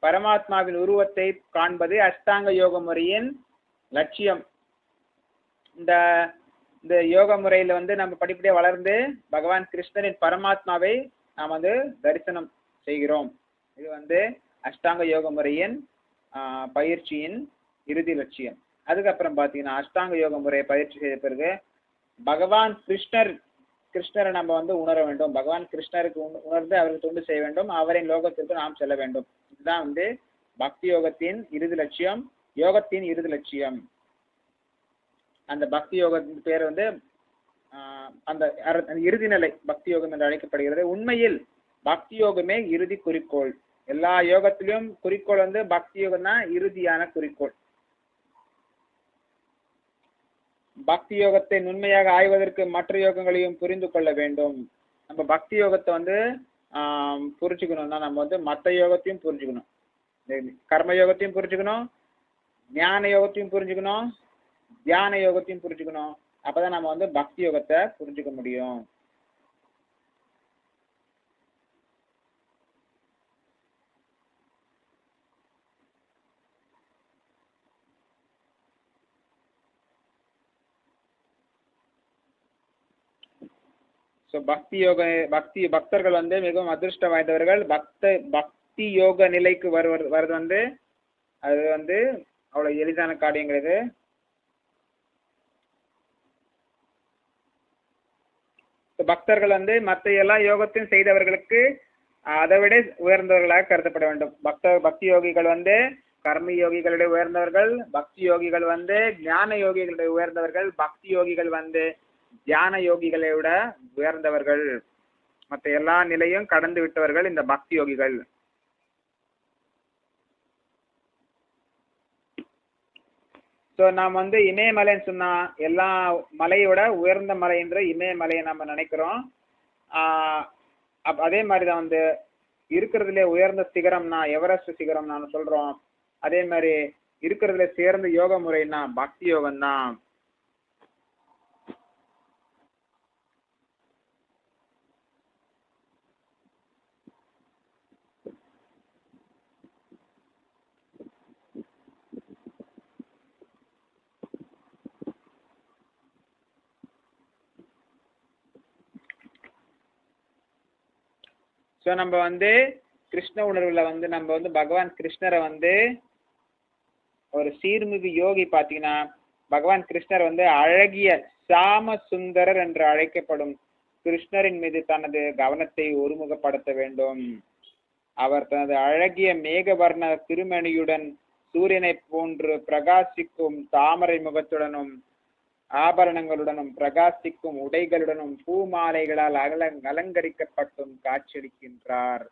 பரமாத்மாவின் உருவத்தை காண்பது அஷ்டாங்க யோக முறையின் லட்சியம். இந்த யோக முறையில வந்து நம்ம படிப்படியாக வளர்ந்து பகவான் கிருஷ்ணரின் பரமாத்மாவை நாம் வந்து தரிசனம் செய்கிறோம். இது வந்து அஷ்டாங்க யோக முறையின் பயிற்சியின் இறுதி லட்சியம். அதுக்கப்புறம் பார்த்தீங்கன்னா அஷ்டாங்க யோக முறையை பயிற்சி செய்த பிறகு பகவான் கிருஷ்ணரை நம்ம வந்து உணர வேண்டும். பகவான் கிருஷ்ணருக்கு உணர்ந்து அவருக்கு தொண்டு செய்ய வேண்டும், அவரின் லோகத்திற்கு நாம் செல்ல வேண்டும். இதுதான் வந்து பக்தி யோகத்தின் இறுதி லட்சியம், யோகத்தின் இறுதி லட்சியம். அந்த பக்தி யோகத்தின் பேர் வந்து அந்த இறுதி நிலை பக்தி யோகம் என்று அழைக்கப்படுகிறது. உண்மையில் பக்தி யோகமே இறுதி குறிக்கோள். எல்லா யோகத்திலும் குறிக்கோள் வந்து பக்தி யோகம் தான் இறுதியான குறிக்கோள். பக்தி யோகத்தை நுண்மையாக ஆய்வதற்கு மற்ற யோகங்களையும் புரிந்து கொள்ள வேண்டும். நம்ம பக்தி யோகத்தை வந்து புரிஞ்சுக்கணும்னா நம்ம வந்து மற்ற யோகத்தையும் புரிஞ்சுக்கணும். கர்ம யோகத்தையும் புரிஞ்சுக்கணும், ஞான யோகத்தையும் புரிஞ்சுக்கணும், தியான யோகத்தையும் புரிஞ்சுக்கணும். அப்பதான் நம்ம வந்து பக்தி யோகத்தை புரிஞ்சுக்க முடியும். ஸோ பக்தர்கள் வந்து மிகவும் அதிர்ஷ்டம் வாய்ந்தவர்கள். பக்தி யோக நிலைக்கு வருவது வந்து அது வந்து அவ்வளோ எளிதான காரியம் கிடையாது. பக்தர்கள் வந்து மற்ற எல்லா யோகத்தையும் செய்தவர்களுக்கு அதை விட உயர்ந்தவர்களாக கருதப்பட வேண்டும். பக்தி யோகிகள் வந்து கர்ம யோகிகளுடைய உயர்ந்தவர்கள், பக்தி யோகிகள் வந்து ஞான யோகிகளுடைய உயர்ந்தவர்கள், பக்தி யோகிகள் வந்து தியான யோகிகளை விட உயர்ந்தவர்கள். மற்ற எல்லா நிலையும் கடந்து விட்டவர்கள் இந்த பக்தி யோகிகள். ஸோ நாம் வந்து இமயமலைன்னு சொன்னா எல்லா மலையோட உயர்ந்த மலைன்ற இமயமலையை நம்ம நினைக்கிறோம். அதே மாதிரி தான் வந்து இருக்கிறதுல உயர்ந்த சிகரம்னா எவரெஸ்ட் சிகரம் நான் சொல்றோம். அதே மாதிரி இருக்கிறதுல சேர்ந்த யோக முறைன்னா பக்தி யோகம் தான். ஸோ நம்ம வந்து கிருஷ்ண உணர்வுல வந்து நம்ம வந்து பகவான் கிருஷ்ணரை வந்து ஒரு சீர்மிகு யோகி பார்த்தீங்கன்னா பகவான் கிருஷ்ணர் வந்து அழகிய சாம சுந்தரர் என்று அழைக்கப்படும் கிருஷ்ணரின் மீது தனது கவனத்தை ஒருமுகப்படுத்த வேண்டும். அவர் தனது அழகிய மேகவர்ண திருமணியுடன் சூரியனை போன்று பிரகாசிக்கும் தாமரை முகத்துடனும் ஆபரணங்களுடனும் பிரகாசிக்கும் உடைகளுடனும் பூமாலைகளால் அலங்கரிக்கப்பட்டும் காட்சியளிக்கின்றார்.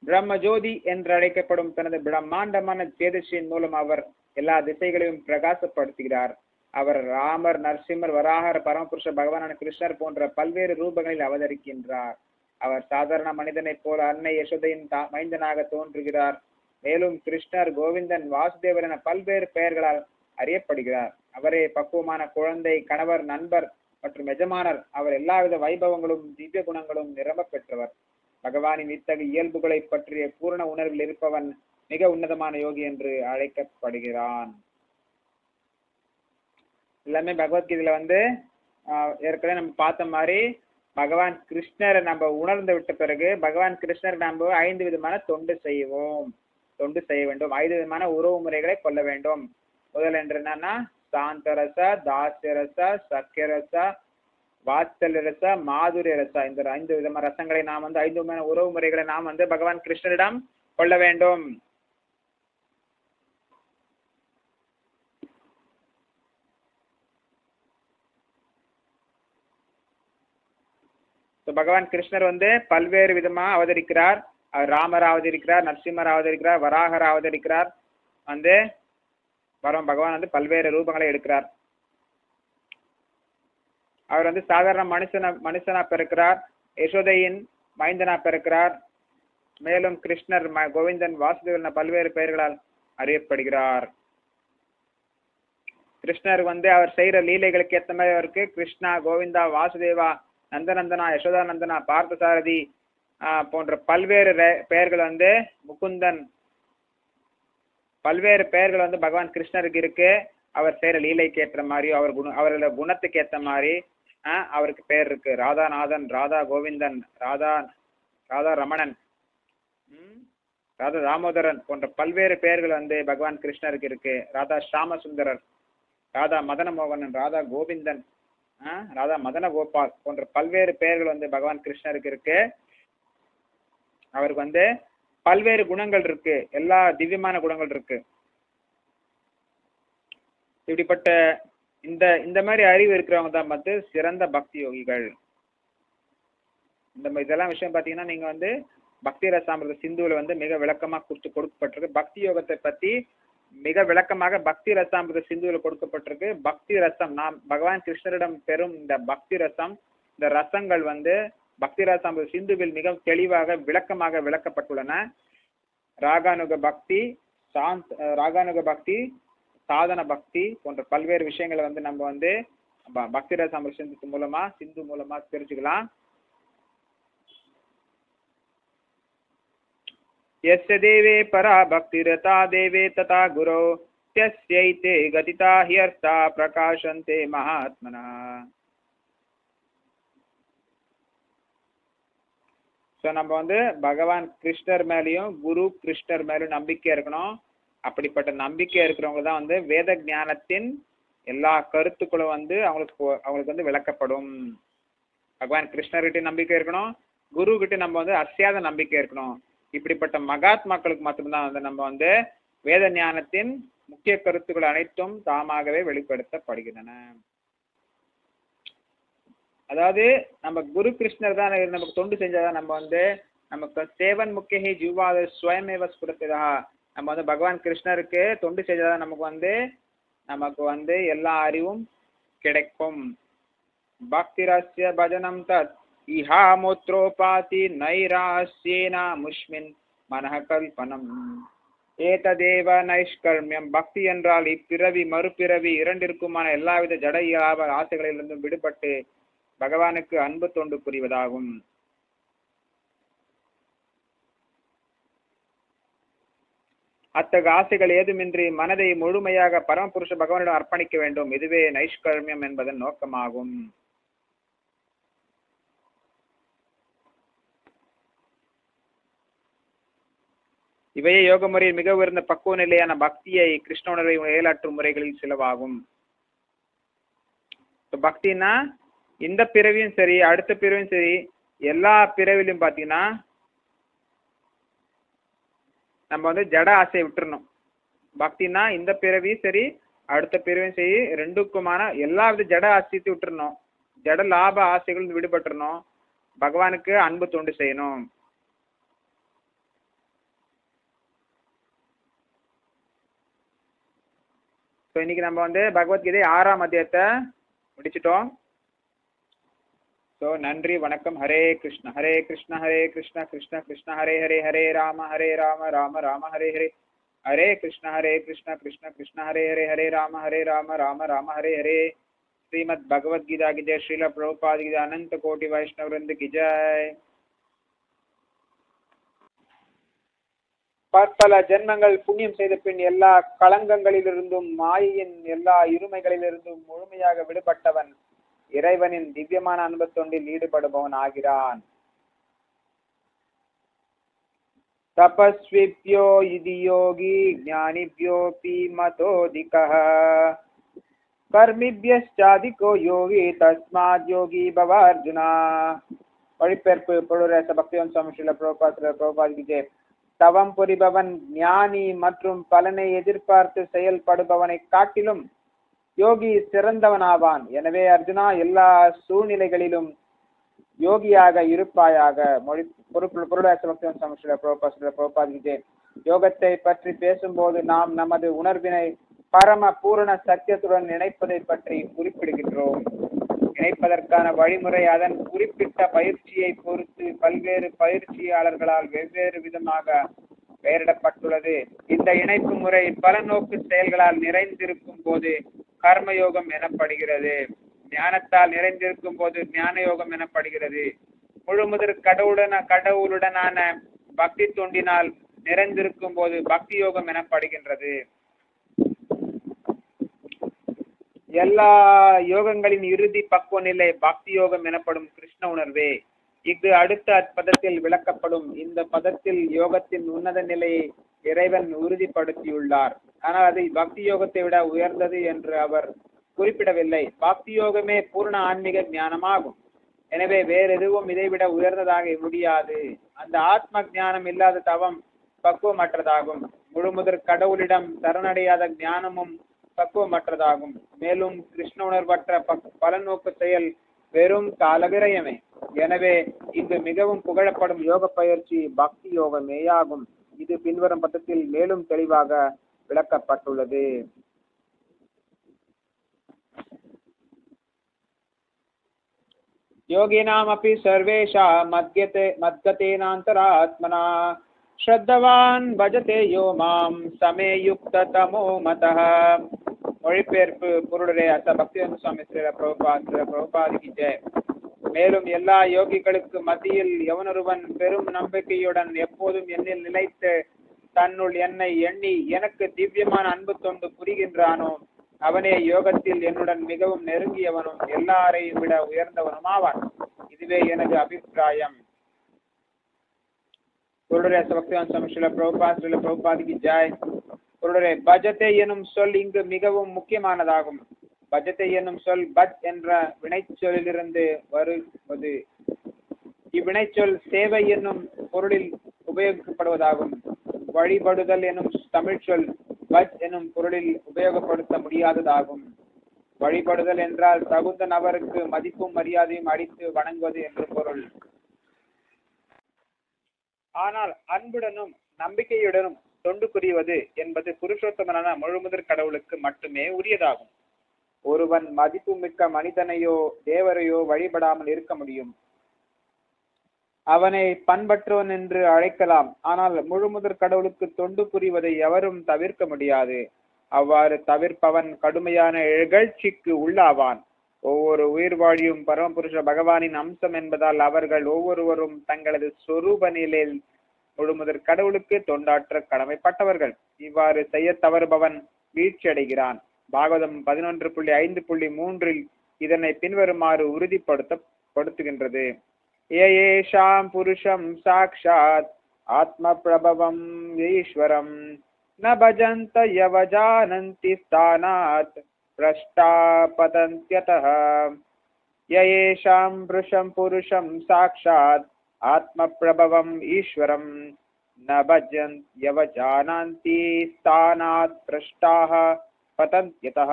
பிரம்ம ஜோதி என்று அழைக்கப்படும் தனது பிரம்மாண்டமான தேஜஸ்வின் மூலம் அவர் எல்லா திசைகளையும் பிரகாசப்படுத்துகிறார். அவர் ராமர், நரசிம்மர், வராகர், பரமபுருஷ பகவானான கிருஷ்ணர் போன்ற பல்வேறு ரூபங்களில் அவதரிக்கின்றார். அவர் சாதாரண மனிதனைப் போல அன்னை யசோதையின் மைந்தனாக தோன்றுகிறார். மேலும் கிருஷ்ணர், கோவிந்தன், வாசுதேவர் என பல்வேறு பெயர்களால் அறியப்படுகிறார். அவரே பக்குவமான குழந்தை, கணவர், நண்பர் மற்றும் எஜமானர். அவர் எல்லாவித வைபவங்களும் திவ்ய குணங்களும் நிரம்ப பெற்றவர். பகவானின் இத்தகைய இயல்புகளை பற்றிய பூரண உணர்வில் இருப்பவன் மிக உன்னதமான யோகி என்று அழைக்கப்படுகிறான். எல்லாமே பகவத்கீதையில வந்து ஏற்கனவே நம்ம பார்த்த மாதிரி பகவான் கிருஷ்ணரை நம்ம உணர்ந்து விட்ட பிறகு பகவான் கிருஷ்ணர் நம்ம 5 விதமான தொண்டு செய்ய வேண்டும். 5 விதமான உறவு முறைகளை கொள்ள வேண்டும். முதல் என்று என்னன்னா சாந்தரச, தாஸ்யரச, சக்கியரச, வாத்சல்யரச, மாதுரிய ரச. இந்த 5 விதமான ரசங்களை நாம் வந்து 5 விதமான உறவு முறைகளை நாம் வந்து பகவான் கிருஷ்ணரிடம் கொள்ள வேண்டும். பகவான் கிருஷ்ணர் வந்து பல்வேறு விதமா அவதரிக்கிறார். அவர் ராமர் அவதரிக்கிறார், நரசிம்மர் அவதரிக்கிறார், வராகர் அவதரிக்கிறார். வந்து பகவான் வந்து பல்வேறு ரூபங்களை எடுக்கிறார். அவர் வந்து சாதாரண மனுஷனா பிறக்கிறார், யசோதையின் மைந்தனா பிறக்கிறார். மேலும் கிருஷ்ணர், கோவிந்தன், வாசுதேவன் பல்வேறு பெயர்களால் அறியப்படுகிறார். கிருஷ்ணர் வந்து அவர் செய்யற லீலைகளுக்கு ஏற்ற மாதிரி அவருக்கு கிருஷ்ணா, கோவிந்தா, வாசுதேவா, நந்தநந்தனா, யசோதானந்தனா, பார்த்தசாரதி போன்ற பல்வேறு பெயர்கள் வந்து முகுந்தன், பல்வேறு பெயர்கள் வந்து பகவான் கிருஷ்ணருக்கு இருக்கு. அவர் செய்யற லீலைக்கு ஏற்ற மாதிரி அவரோட குணத்துக்கு ஏற்ற மாதிரி அவருக்கு பெயர் இருக்கு. ராதாநாதன், ராதா கோவிந்தன், ராதா ரமணன், ராதா தாமோதரன் போன்ற பல்வேறு பெயர்கள் வந்து பகவான் கிருஷ்ணருக்கு இருக்கு. ராதா ஷாம சுந்தரர், ராதா மதன மோகனன், ராதா கோவிந்தன், ராதா மதன கோபால் போன்ற பல்வேறு பெயர்கள் வந்து பகவான் கிருஷ்ணருக்கு இருக்கு. அவருக்கு வந்து பல்வேறு குணங்கள் இருக்கு, எல்லா திவ்யமான குணங்கள் இருக்கு. இப்படிப்பட்ட இந்த மாதிரி அறிவு இருக்கிறவங்க தான் வந்து சிறந்த பக்தி யோகிகள். இதெல்லாம் விஷயம் பார்த்தீங்கன்னா நீங்க வந்து பக்தி ரசாமிர்த சிந்துவில் வந்து மிக விளக்கமா கொடுக்கப்பட்டிருக்கு. பக்தி யோகத்தை பத்தி மிக விளக்கமாக பக்தி ரசாமிர்த சிந்துவில் கொடுக்கப்பட்டிருக்கு. பக்தி ரசம், நாம் பகவான் கிருஷ்ணரிடம் பெறும் இந்த பக்தி ரசம், இந்த ரசங்கள் வந்து பக்தி ரசாமிர்த சிந்துவில் மிக தெளிவாக விளக்கமாக விளக்கப்பட்டுள்ளன. ராகானுக பக்தி, ராகானுக பக்தி, சாதன பக்தி போன்ற பல்வேறு விஷயங்களை வந்து நம்ம வந்து பக்தி ரசாமிர்த சிந்து மூலமா தெரிஞ்சுக்கலாம். यस्य देवे परा भक्तिरता देवे तथा गुरो तस्यैते गतिता ह्यर्था प्रकाशन्ते महात्मनः. ஸோ நம்ம வந்து பகவான் கிருஷ்ணர் மேலேயும் குரு கிருஷ்ணர் மேலேயும் நம்பிக்கை இருக்கணும். அப்படிப்பட்ட நம்பிக்கை இருக்கிறவங்க தான் வந்து வேத ஞானத்தின் எல்லா கருத்துக்களும் வந்து அவங்களுக்கு வந்து விளக்கப்படும். பகவான் கிருஷ்ணர்கிட்ட நம்பிக்கை இருக்கணும், குரு கிட்ட நம்ம வந்து அசையாத நம்பிக்கை இருக்கணும். இப்படிப்பட்ட மகாத்மாக்களுக்கு மட்டும்தான் வந்து நம்ம வந்து வேத ஞானத்தின் முக்கிய கருத்துக்கள் அனைத்தும் தாமாகவே வெளிப்படுத்தப்படுகின்றன. அதாவது நம்ம குரு கிருஷ்ணர் தான் நமக்கு தொண்டு செஞ்சாதான் நம்ம நமக்கு சேவன் முக்கிய ஜீவாத ஸ்வயமேவ ஸ்புரத்திதா, நம்ம பகவான் கிருஷ்ணருக்கு தொண்டு செஞ்சாதான் நமக்கு எல்லா அறிவும் கிடைக்கும். பக்திரஸ்ய பஜனம் தத் இஹா மூத்ரோபாதி நைராஸ்யேனா முஷ்மின் மனஹ கல்பனம் ஏததேவ நைஷ்கர்மியம். பக்தி என்றால் இப்பிறவி மறுபிறவி இரண்டிற்குமான எல்லாவித ஜட இயலாப ஆசைகளிலிருந்தும் விடுபட்டு பகவானுக்கு அன்பு தொண்டு புரிவதாகும். அத்தகைய ஆசைகள் ஏதுமின்றி மனதை முழுமையாக பரமபுருஷ பகவானிடம் அர்ப்பணிக்க வேண்டும். இதுவே நைஷ்கர்மியம் என்பதன் நோக்கமாகும். இவையே யோக முறையில் மிக உயர்ந்த பக்குவ நிலையான பக்தியை கிருஷ்ண உணர்வை செயலாற்றும் முறைகளில் சிலவாகும். பக்தினா இந்த பிறவியும் சரி அடுத்த பிறவியும் சரி எல்லா பிறவிலும் பார்த்தீங்கன்னா நம்ம ஜட ஆசையை விட்டுறணும். பக்தினா இந்த பிறவியும் சரி அடுத்த பிறவியும் சரி ரெண்டுக்குமான எல்லா வித ஜட ஆசையத்தை விட்டுறணும். ஜட லாப ஆசைகள் விடுபட்டுறணும். பகவானுக்கு அன்பு தொண்டு செய்யணும். இன்னைக்கு நம்ம பகவத்கீதை 6ஆம் அத்தியாயத்தை முடிச்சிட்டோம். ஸோ நன்றி, வணக்கம். ஹரே கிருஷ்ண ஹரே கிருஷ்ண ஹரே கிருஷ்ண கிருஷ்ண கிருஷ்ண ஹரே ஹரே ஹரே ராம ராம ராம ஹரே ஹரே ஹரே கிருஷ்ண கிருஷ்ண கிருஷ்ண ஹரே ஹரே ஹரே ராம ராம ராம ஹரே ஹரே. ஸ்ரீமத் பகவத்கீதா கி ஜெய். ஸ்ரீல பிரபுபாத கி ஜெய். அனந்த கோட்டி வைஷ்ணவ விருந்த கி ஜெய். பற்பல ஜென்மங்கள் புண்ணியம் செய்த பின் எல்லா களங்கங்களிலிருந்தும் மாயையின் எல்லா இருமைகளிலிருந்தும் முழுமையாக விடுபட்டவன் இறைவனின் திவ்யமான அன்பு தொண்டில் ஈடுபடுபவன் ஆகிறான். தபஸ்விப்யோ இது யோகி ஞானிப்யோபி மதோதிகः கர்மிப்யஸ்சாதிகோ யோகி தஸ்மாத் யோகி பவ அர்ஜுனா. மொழிபெயர்ப்பு பொருளரச பக்திவேதாந்த சுவாமி ஸ்ரீல பிரபுபாத் கி ஜெய். தவம் புரிபவன் ஞானி மற்றும் பலனை எதிர்பார்த்து செயல்படுபவனை காட்டிலும் யோகி சிறந்தவனாவான். எனவே அர்ஜுனா, எல்லா சூழ்நிலைகளிலும் யோகியாக இருப்பாயாக. யோகத்தை பற்றி பேசும்போது நாம் நமது உணர்வினை பரம பூரண சத்தியத்துடன் நினைப்பதை பற்றி குறிப்பிடுகின்றோம். இணைப்பதற்கான வழிமுறை அதன் குறிப்பிட்ட பயிற்சியை பொறுத்து பல்வேறு பயிற்சியாளர்களால் வெவ்வேறு விதமாக பெயரிடப்பட்டுள்ளது. இந்த இணைப்பு முறை பல நோக்கு செயல்களால் நிறைந்திருக்கும் போது கர்மயோகம் எனப்படுகிறது. ஞானத்தால் நிறைந்திருக்கும் போது ஞான யோகம் எனப்படுகிறது. முழுமுதற் கடவுளுடனான பக்தி தொண்டினால் நிறைந்திருக்கும் போது பக்தி யோகம் எனப்படுகின்றது. எல்லா யோகங்களின் இறுதி பக்குவ நிலை பக்தி யோகம் எனப்படும் கிருஷ்ண உணர்வே. இது அடுத்த பதத்தில் விளக்கப்படும். இந்த பதத்தில் யோகத்தின் உன்னத நிலையை இறைவன் உறுதிப்படுத்தியுள்ளார். ஆனால் அது பக்தி யோகத்தை விட உயர்ந்தது என்று அவர் குறிப்பிடவில்லை. பக்தி யோகமே பூர்ண ஆன்மீக ஞானமாகும். எனவே வேற எதுவும் இதைவிட உயர்ந்ததாக முடியாது. அந்த ஆத்ம ஞானம் இல்லாத தவம் பக்குவமற்றதாகும். முழுமுதற் கடவுளிடம் சரணடையாத ஞானமும் பக்குவமற்றதாகும். மேலும் கிருஷ்ண உணர்வற்ற பலநோக்கு செயல் வெறும் காலவிரயமே. எனவே இங்கு மிகவும் புகழப்படும் யோக பயிற்சி பக்தி யோகமேயாகும். இது பின்வரும் பதத்தில் மேலும் தெளிவாக விளக்கப்பட்டுள்ளது. யோகினாம் அப்பி சர்வேஷா மத்கதேனாந்தராத்மனா ஸ்ரத்தவான் பஜதே யோ மாம் சமே யுக்த தமோ மதஹ. மொழிபெயர்ப்பு பொருளரே அத்த பக்திவேதாந்த சுவாமி ஸ்ரீல பிரபுபாத் கி ஜெய். மேலும் எல்லா யோகிகளுக்கு மத்தியில் எவனொருவன் பெரும் நம்பிக்கையுடன் எப்போதும் என்னில் நிலைத்து தன்னுள் என்னை எண்ணி எனக்கு திவ்யமான அன்பு தொண்டு புரிகின்றானோ அவனே யோகத்தில் என்னுடன் மிகவும் நெருங்கியவனும் எல்லாரையும் விட உயர்ந்தவனும் ஆவான். இதுவே எனது அபிப்பிராயம். பொருளரே பக்திவேதாந்த சுவாமி ஸ்ரீல பிரபுபாத் கி ஜெய். பொருளரே பஜத்தை எனும் சொல் இங்கு மிகவும் முக்கியமானதாகும். பஜத்தை என்னும் சொல் பஜ் என்ற வினைச்சொல்லிலிருந்து வருவது. இவ்வினைச்சொல் சேவை என்னும் பொருளில் உபயோகிக்கப்படுவதாகும். வழிபடுதல் எனும் தமிழ் சொல் பஜ் எனும் பொருளில் உபயோகப்படுத்த முடியாததாகும். வழிபடுதல் என்றால் தகுந்த நபருக்கு மதிப்பும் மரியாதையும் அளித்து வணங்குவது என்று பொருள். ஆனால் அன்புடனும் நம்பிக்கையுடனும் தொண்டு புரிவது என்பது புருஷோத்தமனான முழுமுதற் கடவுளுக்கு மட்டுமே உரியதாகும். ஒருவன் மதிப்புமிக்க மனிதனையோ தேவரையோ வழிபடாமல் இருக்க முடியும். அவனை பண்பற்றவன் என்று அழைக்கலாம். ஆனால் முழுமுதற் கடவுளுக்கு தொண்டு புரிவதை எவரும் தவிர்க்க முடியாது. அவ்வாறு தவிர்ப்பவன் கடுமையான இகழ்ச்சிக்கு உள்ளாவான். ஒவ்வொரு உயிர் வாழியும் பரமபுருஷ பகவானின் அம்சம் என்பதால் அவர்கள் ஒவ்வொருவரும் தங்களது சொரூப நிலையில் முழுமுதற் கடவுளுக்கு தொண்டாற்ற கடமைப்பட்டவர்கள். இவ்வாறு செய்ய தவறுபவன் வீழ்ச்சி அடைகிறான். பாகவதம் 11.5.3 இதனை பின்வருமாறு உறுதிப்படுத்துகின்றது. ஏஷாம் புருஷம் சாக்ஷாத் ஆத்ம பிரபவம் ஈஸ்வரம் ந பஜந்த யவஜானந்தி ஸ்தானாத் பிரஷ்டா பதந்த்யதஹ. ஏஷாம் புருஷம் சாக்ஷாத் ஆத்ம பிரபவம் ஈஸ்வரம் ந பஜந்த் யவஜானந்தி ஸ்தானாத் பிரஷ்டாஹ பதந்த்யதஹ.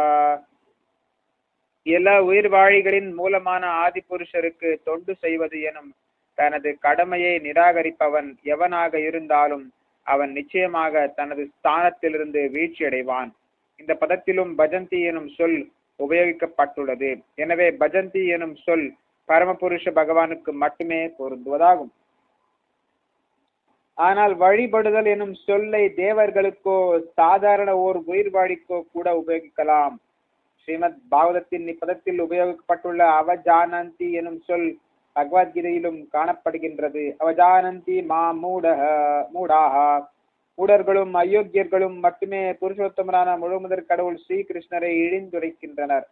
எல்லா உயிர் வாழிகளின் மூலமான ஆதி புருஷருக்கு தொண்டு செய்வது எனும் தனது கடமையை நிராகரிப்பவன் எவனாக இருந்தாலும் அவன் நிச்சயமாக தனது ஸ்தானத்திலிருந்து வீழ்ச்சி அடைவான். இந்த பதத்திலும் பஜந்தி எனும் சொல் உபயோகிக்கப்பட்டுள்ளது. எனவே பஜந்தி எனும் சொல் பரமபுருஷ பகவானுக்கு மட்டுமே பொருந்துவதாகும். ஆனால் வழிபடுதல் எனும் சொல்லை தேவர்களுக்கோ சாதாரண ஓர் உயிர் வாழிக்கோ கூட உபயோகிக்கலாம். ஸ்ரீமத் பாகவதத்தின் இப்பதத்தில் உபயோகிக்கப்பட்டுள்ள அவஜானந்தி எனும் சொல் பகவத்கீதையிலும் காணப்படுகின்றது. அவஜானந்தி மா மூடாக. மூடர்களும் அயோக்கியர்களும் மட்டுமே புருஷோத்தமரான முழுமுதற் கடவுள் ஸ்ரீகிருஷ்ணரை இழிந்துரைக்கின்றனர்.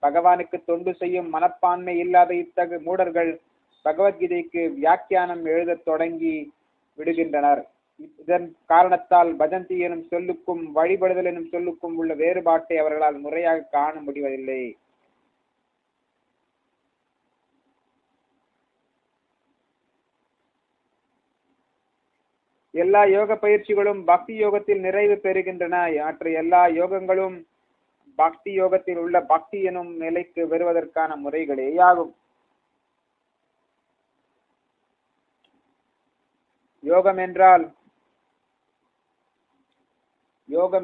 பகவானுக்கு தொண்டு செய்யும் மனப்பான்மை இல்லாத இத்தகு மூடர்கள் பகவத்கீதைக்கு வியாக்கியானம் எழுத தொடங்கி விடுகின்றனர். இதன் காரணத்தால் பஜந்தி எனும் சொல்லுக்கும் வழிபடுதல் எனும் சொல்லுக்கும் உள்ள வேறுபாட்டை அவர்களால் முறையாக காண முடிவதில்லை. எல்லா யோக பயிற்சிகளும் பக்தி யோகத்தில் நிறைவு பெறுகின்றன. மற்ற எல்லா யோகங்களும் பக்தி யோகத்தில் உள்ள பக்தி எனும் நிலைக்கு வருவதற்கான முறைகளே ஆகும். யோகம்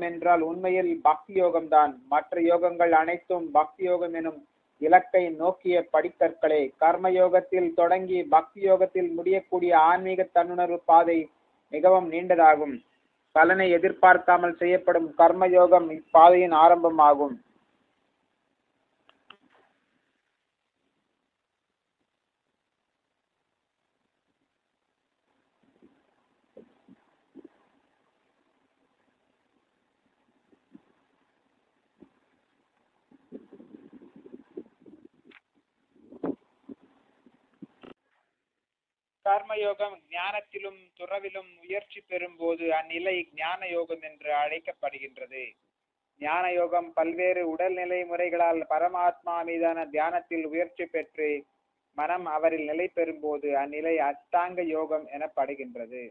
என்றால் உண்மையில் பக்தி யோகம்தான். மற்ற யோகங்கள் அனைத்தும் பக்தி யோகம் எனும் இலக்கை நோக்கிய படிக்கற்களே. கர்மயோகத்தில் தொடங்கி பக்தி யோகத்தில் முடியக்கூடிய ஆன்மீக தன்னுணர்வு பாதை மிகவும் நீண்டதாகும். பலனை எதிர்பார்க்காமல் செய்யப்படும் கர்மயோகம் இப்பாதையின் ஆரம்பமாகும். கர்மயோகம் ஞானத்திலும் துறவிலும் உயர்ச்சி பெறும் போது அந்நிலை ஞான யோகம் என்று அழைக்கப்படுகின்றது. ஞான யோகம் பல்வேறு உடல்நிலை முறைகளால் பரமாத்மா மீதான தியானத்தில் உயர்ச்சி பெற்று மனம் அவரில் நிலை பெறும் போது அந்நிலை அஷ்டாங்க யோகம் எனப்படுகின்றது.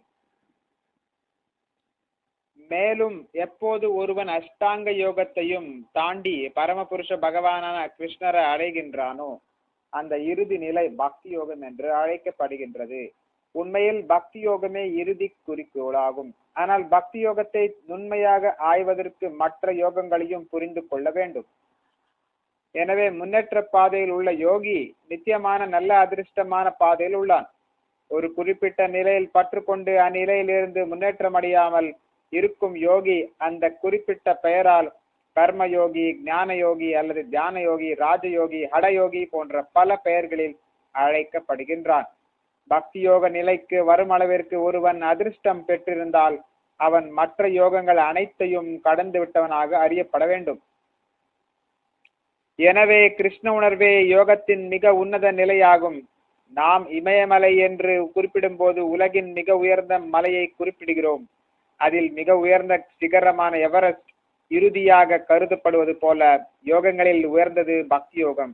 மேலும் எப்போது ஒருவன் அஷ்டாங்க யோகத்தையும் தாண்டி பரமபுருஷ பகவானான கிருஷ்ணரை அடைகின்றானோ அந்த இறுதி நிலை பக்தி யோகம் என்று அழைக்கப்படுகின்றது. உண்மையில் பக்தி யோகமே இறுதி குறிக்கோளாகும். ஆனால் பக்தி யோகத்தை நுண்மையாக ஆய்வதற்கு மற்ற யோகங்களையும் புரிந்து கொள்ள வேண்டும். எனவே முன்னேற்ற பாதையில் உள்ள யோகி நித்தியமான நல்ல அதிர்ஷ்டமான பாதையில் உள்ளான். ஒரு குறிப்பிட்ட நிலையில் பற்றுக்கொண்டு அந்நிலையிலிருந்து முன்னேற்றம் அடையாமல் இருக்கும் யோகி அந்த குறிப்பிட்ட பெயரால் கர்மயோகி, ஞான யோகி அல்லது தியான யோகி, ராஜயோகி, ஹடயோகி போன்ற பல பெயர்களில் அழைக்கப்படுகின்றான். பக்தி யோக நிலைக்கு வரும் அளவிற்கு ஒருவன் அதிர்ஷ்டம் பெற்றிருந்தால் அவன் மற்ற யோகங்கள் அனைத்தையும் கடந்து விட்டவனாக அறியப்பட வேண்டும். எனவே கிருஷ்ண உணர்வே யோகத்தின் மிக உன்னத நிலையாகும். நாம் இமயமலை என்று குறிப்பிடும் போது உலகின் மிக உயர்ந்த மலையை குறிப்பிடுகிறோம். அதில் மிக உயர்ந்த சிகரமான எவரெஸ்ட் இறுதியாக கருதப்படுவது போல யோகங்களில் உயர்ந்தது பக்தி யோகம்.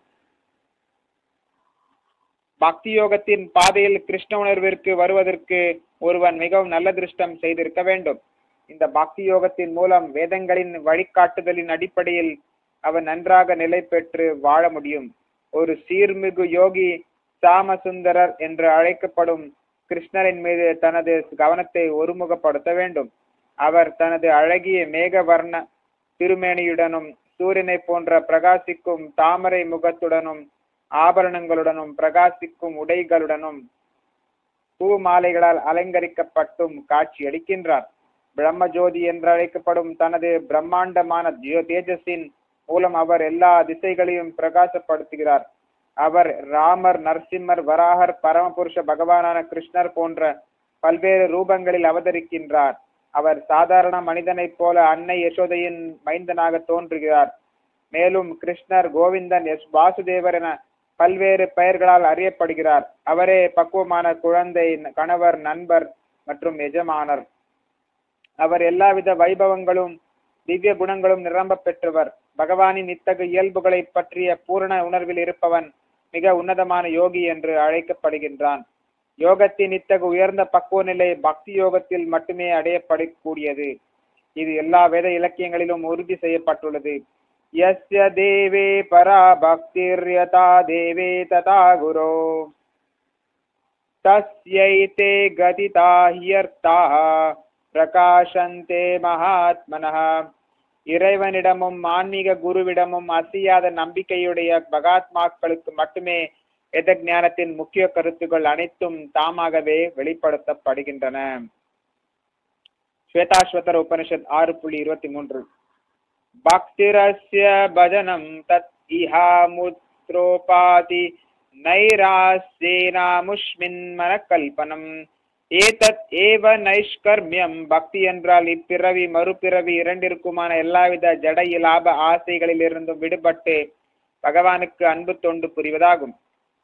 பக்தி யோகத்தின் பாதையில் கிருஷ்ண உணர்விற்கு வருவதற்கு ஒருவன் மிகவும் நல்ல திருஷ்டம் செய்திருக்க வேண்டும். இந்த பக்தி யோகத்தின் மூலம் வேதங்களின் வழிகாட்டுதலின் அடிப்படையில் அவன் நன்றாக நிலை பெற்று வாழ முடியும். ஒரு சீர்மிகு யோகி சாமசுந்தரர் என்று அழைக்கப்படும் கிருஷ்ணரின் மீது தனது கவனத்தை ஒருமுகப்படுத்த வேண்டும். அவர் தனது அழகிய மேகவர்ண திருமேனியுடனும் சூரியனை போன்ற பிரகாசிக்கும் தாமரை முகத்துடனும் ஆபரணங்களுடனும் பிரகாசிக்கும் உடைகளுடனும் பூ மாலைகளால் அலங்கரிக்கப்பட்டும் காட்சியளிக்கின்றார். பிரம்மஜோதி என்று அழைக்கப்படும் தனது பிரம்மாண்டமான தேஜஸின் மூலம் அவர் எல்லா திசைகளையும் பிரகாசப்படுத்துகிறார். அவர் ராமர், நரசிம்மர், வராகர், பரமபுருஷ பகவானான கிருஷ்ணர் போன்ற பல்வேறு ரூபங்களில் அவதரிக்கின்றார். அவர் சாதாரண மனிதனைப் போல அன்னை யசோதையின் மைந்தனாக தோன்றுகிறார். மேலும் கிருஷ்ணர், கோவிந்தன், வாசுதேவர் என பல்வேறு பெயர்களால் அறியப்படுகிறார். அவரே பக்குவமான குழந்தை, கணவர், நண்பர் மற்றும் எஜமானர். அவர் எல்லாவித வைபவங்களும் திவ்ய குணங்களும் நிரம்ப பெற்றவர். பகவானின் இத்தகைய இயல்புகளை பற்றிய பூரண உணர்வில் இருப்பவன் மிக உன்னதமான யோகி என்று அழைக்கப்படுகின்றான். யோகத்தின் இத்தகு உயர்ந்த பக்குவ நிலை பக்தி யோகத்தில் மட்டுமே அடையப்படக்கூடியது. இது எல்லா வேத இலக்கியங்களிலும் உறுதி செய்யப்பட்டுள்ளது. யஸ்ய தேவே பரா பக்திர்யதா தேவே ததா குரோ தஸ்யைதே கதிதா ஹ்யர்த்தாஹ பிரகாசந்தே மகாத்மனஹ. இறைவனிடமும் ஆன்மீக குருவிடமும் அசையாத நம்பிக்கையுடைய மகாத்மாக்களுக்கு மட்டுமே வேத ஞானத்தின் முக்கிய கருத்துக்கள் அனைத்தும் தாமாகவே வெளிப்படுத்தப்படுகின்றன. ஸ்வேதாஸ்வதர உபனிஷத் 6.23. பக்திரஸ்ய பஜனம் தத் இஹா முத்ரோபாதி நைராஸ்யேனாமுஷ்மின் மனக்கல்பனம். ஏதத் ஏவ நைஷ்கர்மியம். பக்தி என்றால் இப்பிறவி மறுபிறவி இரண்டிற்குமான எல்லாவித ஜட லாப ஆசைகளில் இருந்தும் விடுபட்டு பகவானுக்கு அன்பு தொண்டு புரிவதாகும்.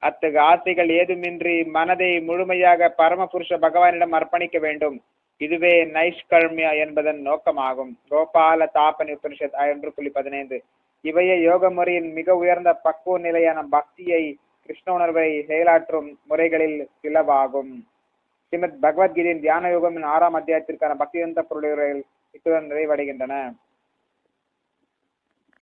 அத்தகு ஆசைகள் ஏதுமின்றி மனதை முழுமையாக பரமபுருஷ பகவானிடம் அர்ப்பணிக்க வேண்டும். இதுவே நைஷ்கர்மியா என்பதன் நோக்கமாகும். கோபால தாபனி உபனிஷத் 1.15. இவையே யோக முறையின் மிக உயர்ந்த பக்குவ நிலையான பக்தியை, கிருஷ்ண உணர்வை செயலாற்றும் முறைகளில் சிலவாகும். ஸ்ரீமத் பகவத்கீதையின் தியான யோகம் 6ஆம் அத்தியாயத்திற்கான பக்திவந்த பொருளுரைகள் இத்துடன் நிறைவடைகின்றன.